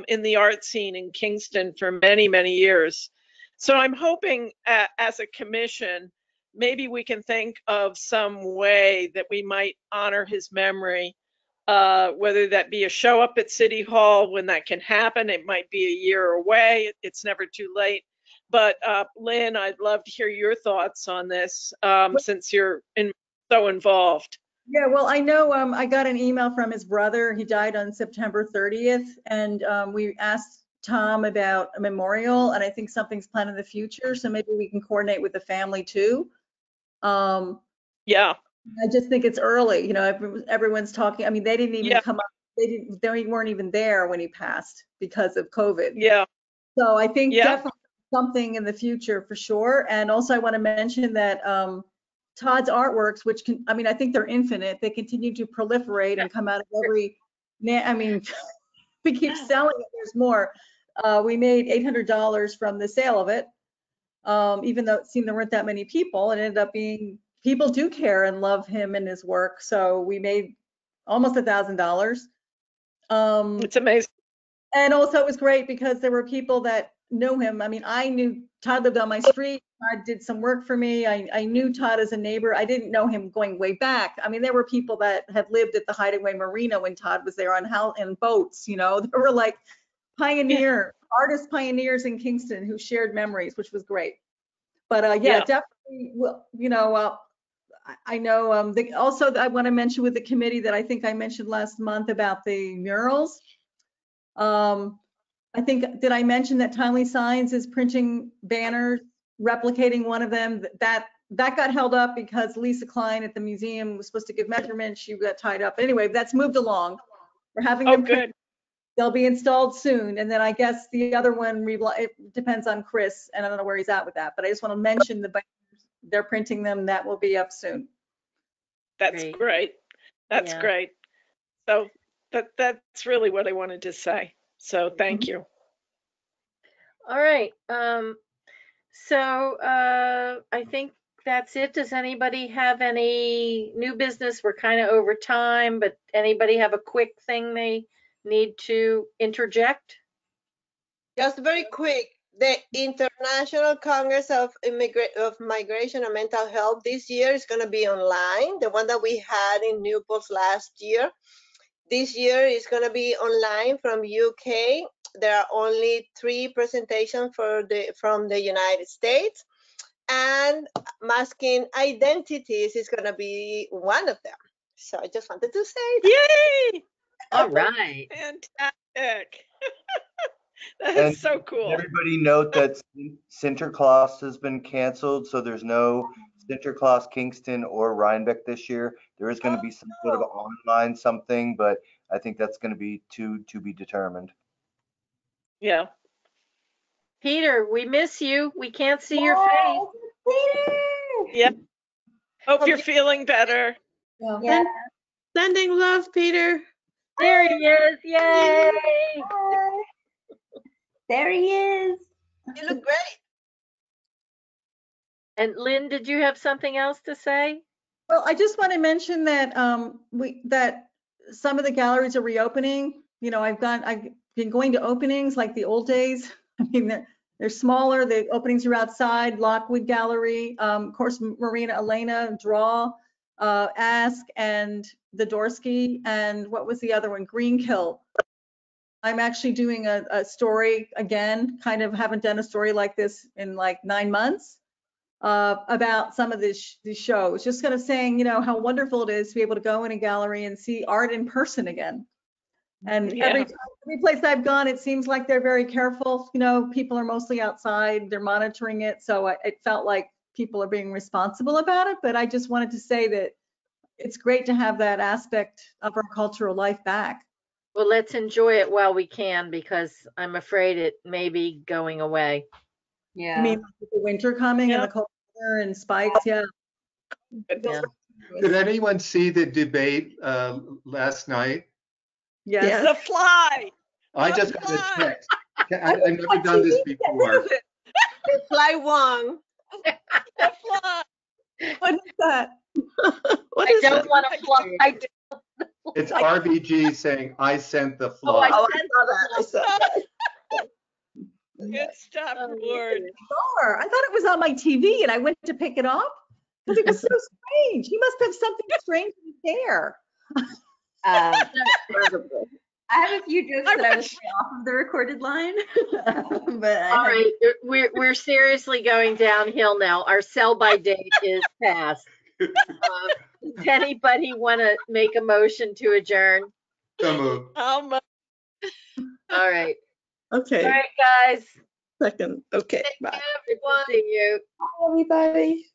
in the art scene in Kingston for many, many years. So I'm hoping as a commission, maybe we can think of some way that we might honor his memory, whether that be a show up at City Hall when that can happen. It might be a year away. It's never too late. But Lynn, I'd love to hear your thoughts on this since you're so involved. Yeah, well, I know I got an email from his brother. He died on September 30th, and we asked Tom about a memorial, and I think something's planned in the future, so maybe we can coordinate with the family too. Yeah. I just think it's early, you know, everyone's talking. I mean, they didn't even come up, they weren't even there when he passed because of COVID. Yeah. So I think definitely something in the future for sure. And also I want to mention that Todd's artworks, which can, I mean, I think they're infinite. They continue to proliferate and come out of every, I mean, we keep selling it, there's more. We made $800 from the sale of it, even though it seemed there weren't that many people. It ended up being, people do care and love him and his work. So we made almost $1,000. It's amazing. And also it was great because there were people that knew him. I mean, I knew Todd lived on my street. Todd did some work for me. I knew Todd as a neighbor. I didn't know him going way back. I mean, there were people that had lived at the Hideaway Marina when Todd was there on boats, you know. There were like artist pioneers in Kingston who shared memories, which was great. But definitely, you know, I know also I want to mention with the committee that I think I mentioned last month about the murals. I think, did I mention that Timely Signs is printing banners, replicating one of them? That got held up because Lisa Klein at the museum was supposed to give measurements. She got tied up. Anyway, that's moved along. We're having them good. They'll be installed soon. And then I guess the other one, it depends on Chris, and I don't know where he's at with that. But I just want to mention the banners. They're printing them. That will be up soon. That's great. That's great. So that's really what I wanted to say. So thank you. All right. So I think that's it. Does anybody have any new business? We're kind of over time, but anybody have a quick thing they need to interject? Just very quick. The International Congress of Migration and Mental Health this year is going to be online. The one that we had in Newport last year. This year is going to be online from UK. There are only 3 presentations from the United States, and masking identities is going to be one of them. So I just wanted to say that. Yay! All right. Fantastic. That is so cool. Everybody note that Sinterklaas has been canceled, so there's no Sinterklaas Kingston or Rhinebeck this year. There is going to be some sort of online something, but I think that's going to be to be determined. Yeah. Peter, we miss you. We can't see your face. Peter! Yeah. Hope you're feeling better. Yeah. Sending love, Peter. There he is. Yay! There he is. You look great. And Lynn, did you have something else to say? Well, I just want to mention that that some of the galleries are reopening. You know, I've been going to openings like the old days. I mean, they're smaller. The openings are outside. Lockwood Gallery, of course, Marina Elena, Draw, Ask, and the Dorsky, and what was the other one? Greenkill. I'm actually doing a story again, kind of haven't done a story like this in like 9 months, about some of these shows. Just kind of saying, you know, how wonderful it is to be able to go in a gallery and see art in person again. And every place I've gone, it seems like they're very careful. You know, people are mostly outside, they're monitoring it. So it felt like people are being responsible about it. But I just wanted to say that it's great to have that aspect of our cultural life back. Well, let's enjoy it while we can, because I'm afraid it may be going away. Yeah. I mean, with the winter coming and the cold weather and spikes, yeah. Yeah. Did anyone see the debate last night? Yes. The fly. I just got a text. I've never done this before. The fly won. The fly. What is that? What I is don't that? want to fly. It's RBG saying, I sent the Oh, I fly. Oh, I saw that. I saw that. Good stuff, Oh, Ward. Bizarre. I thought it was on my TV and I went to pick it up because it was so strange. He must have something strange there. I have a few jokes that I will say off of the recorded line. But All right, we're seriously going downhill now. Our sell-by date is past. Does anybody want to make a motion to adjourn? So moved. How much? All right. Okay, All right, guys. second. Okay, Thank bye. you, everyone. See you. Bye, everybody.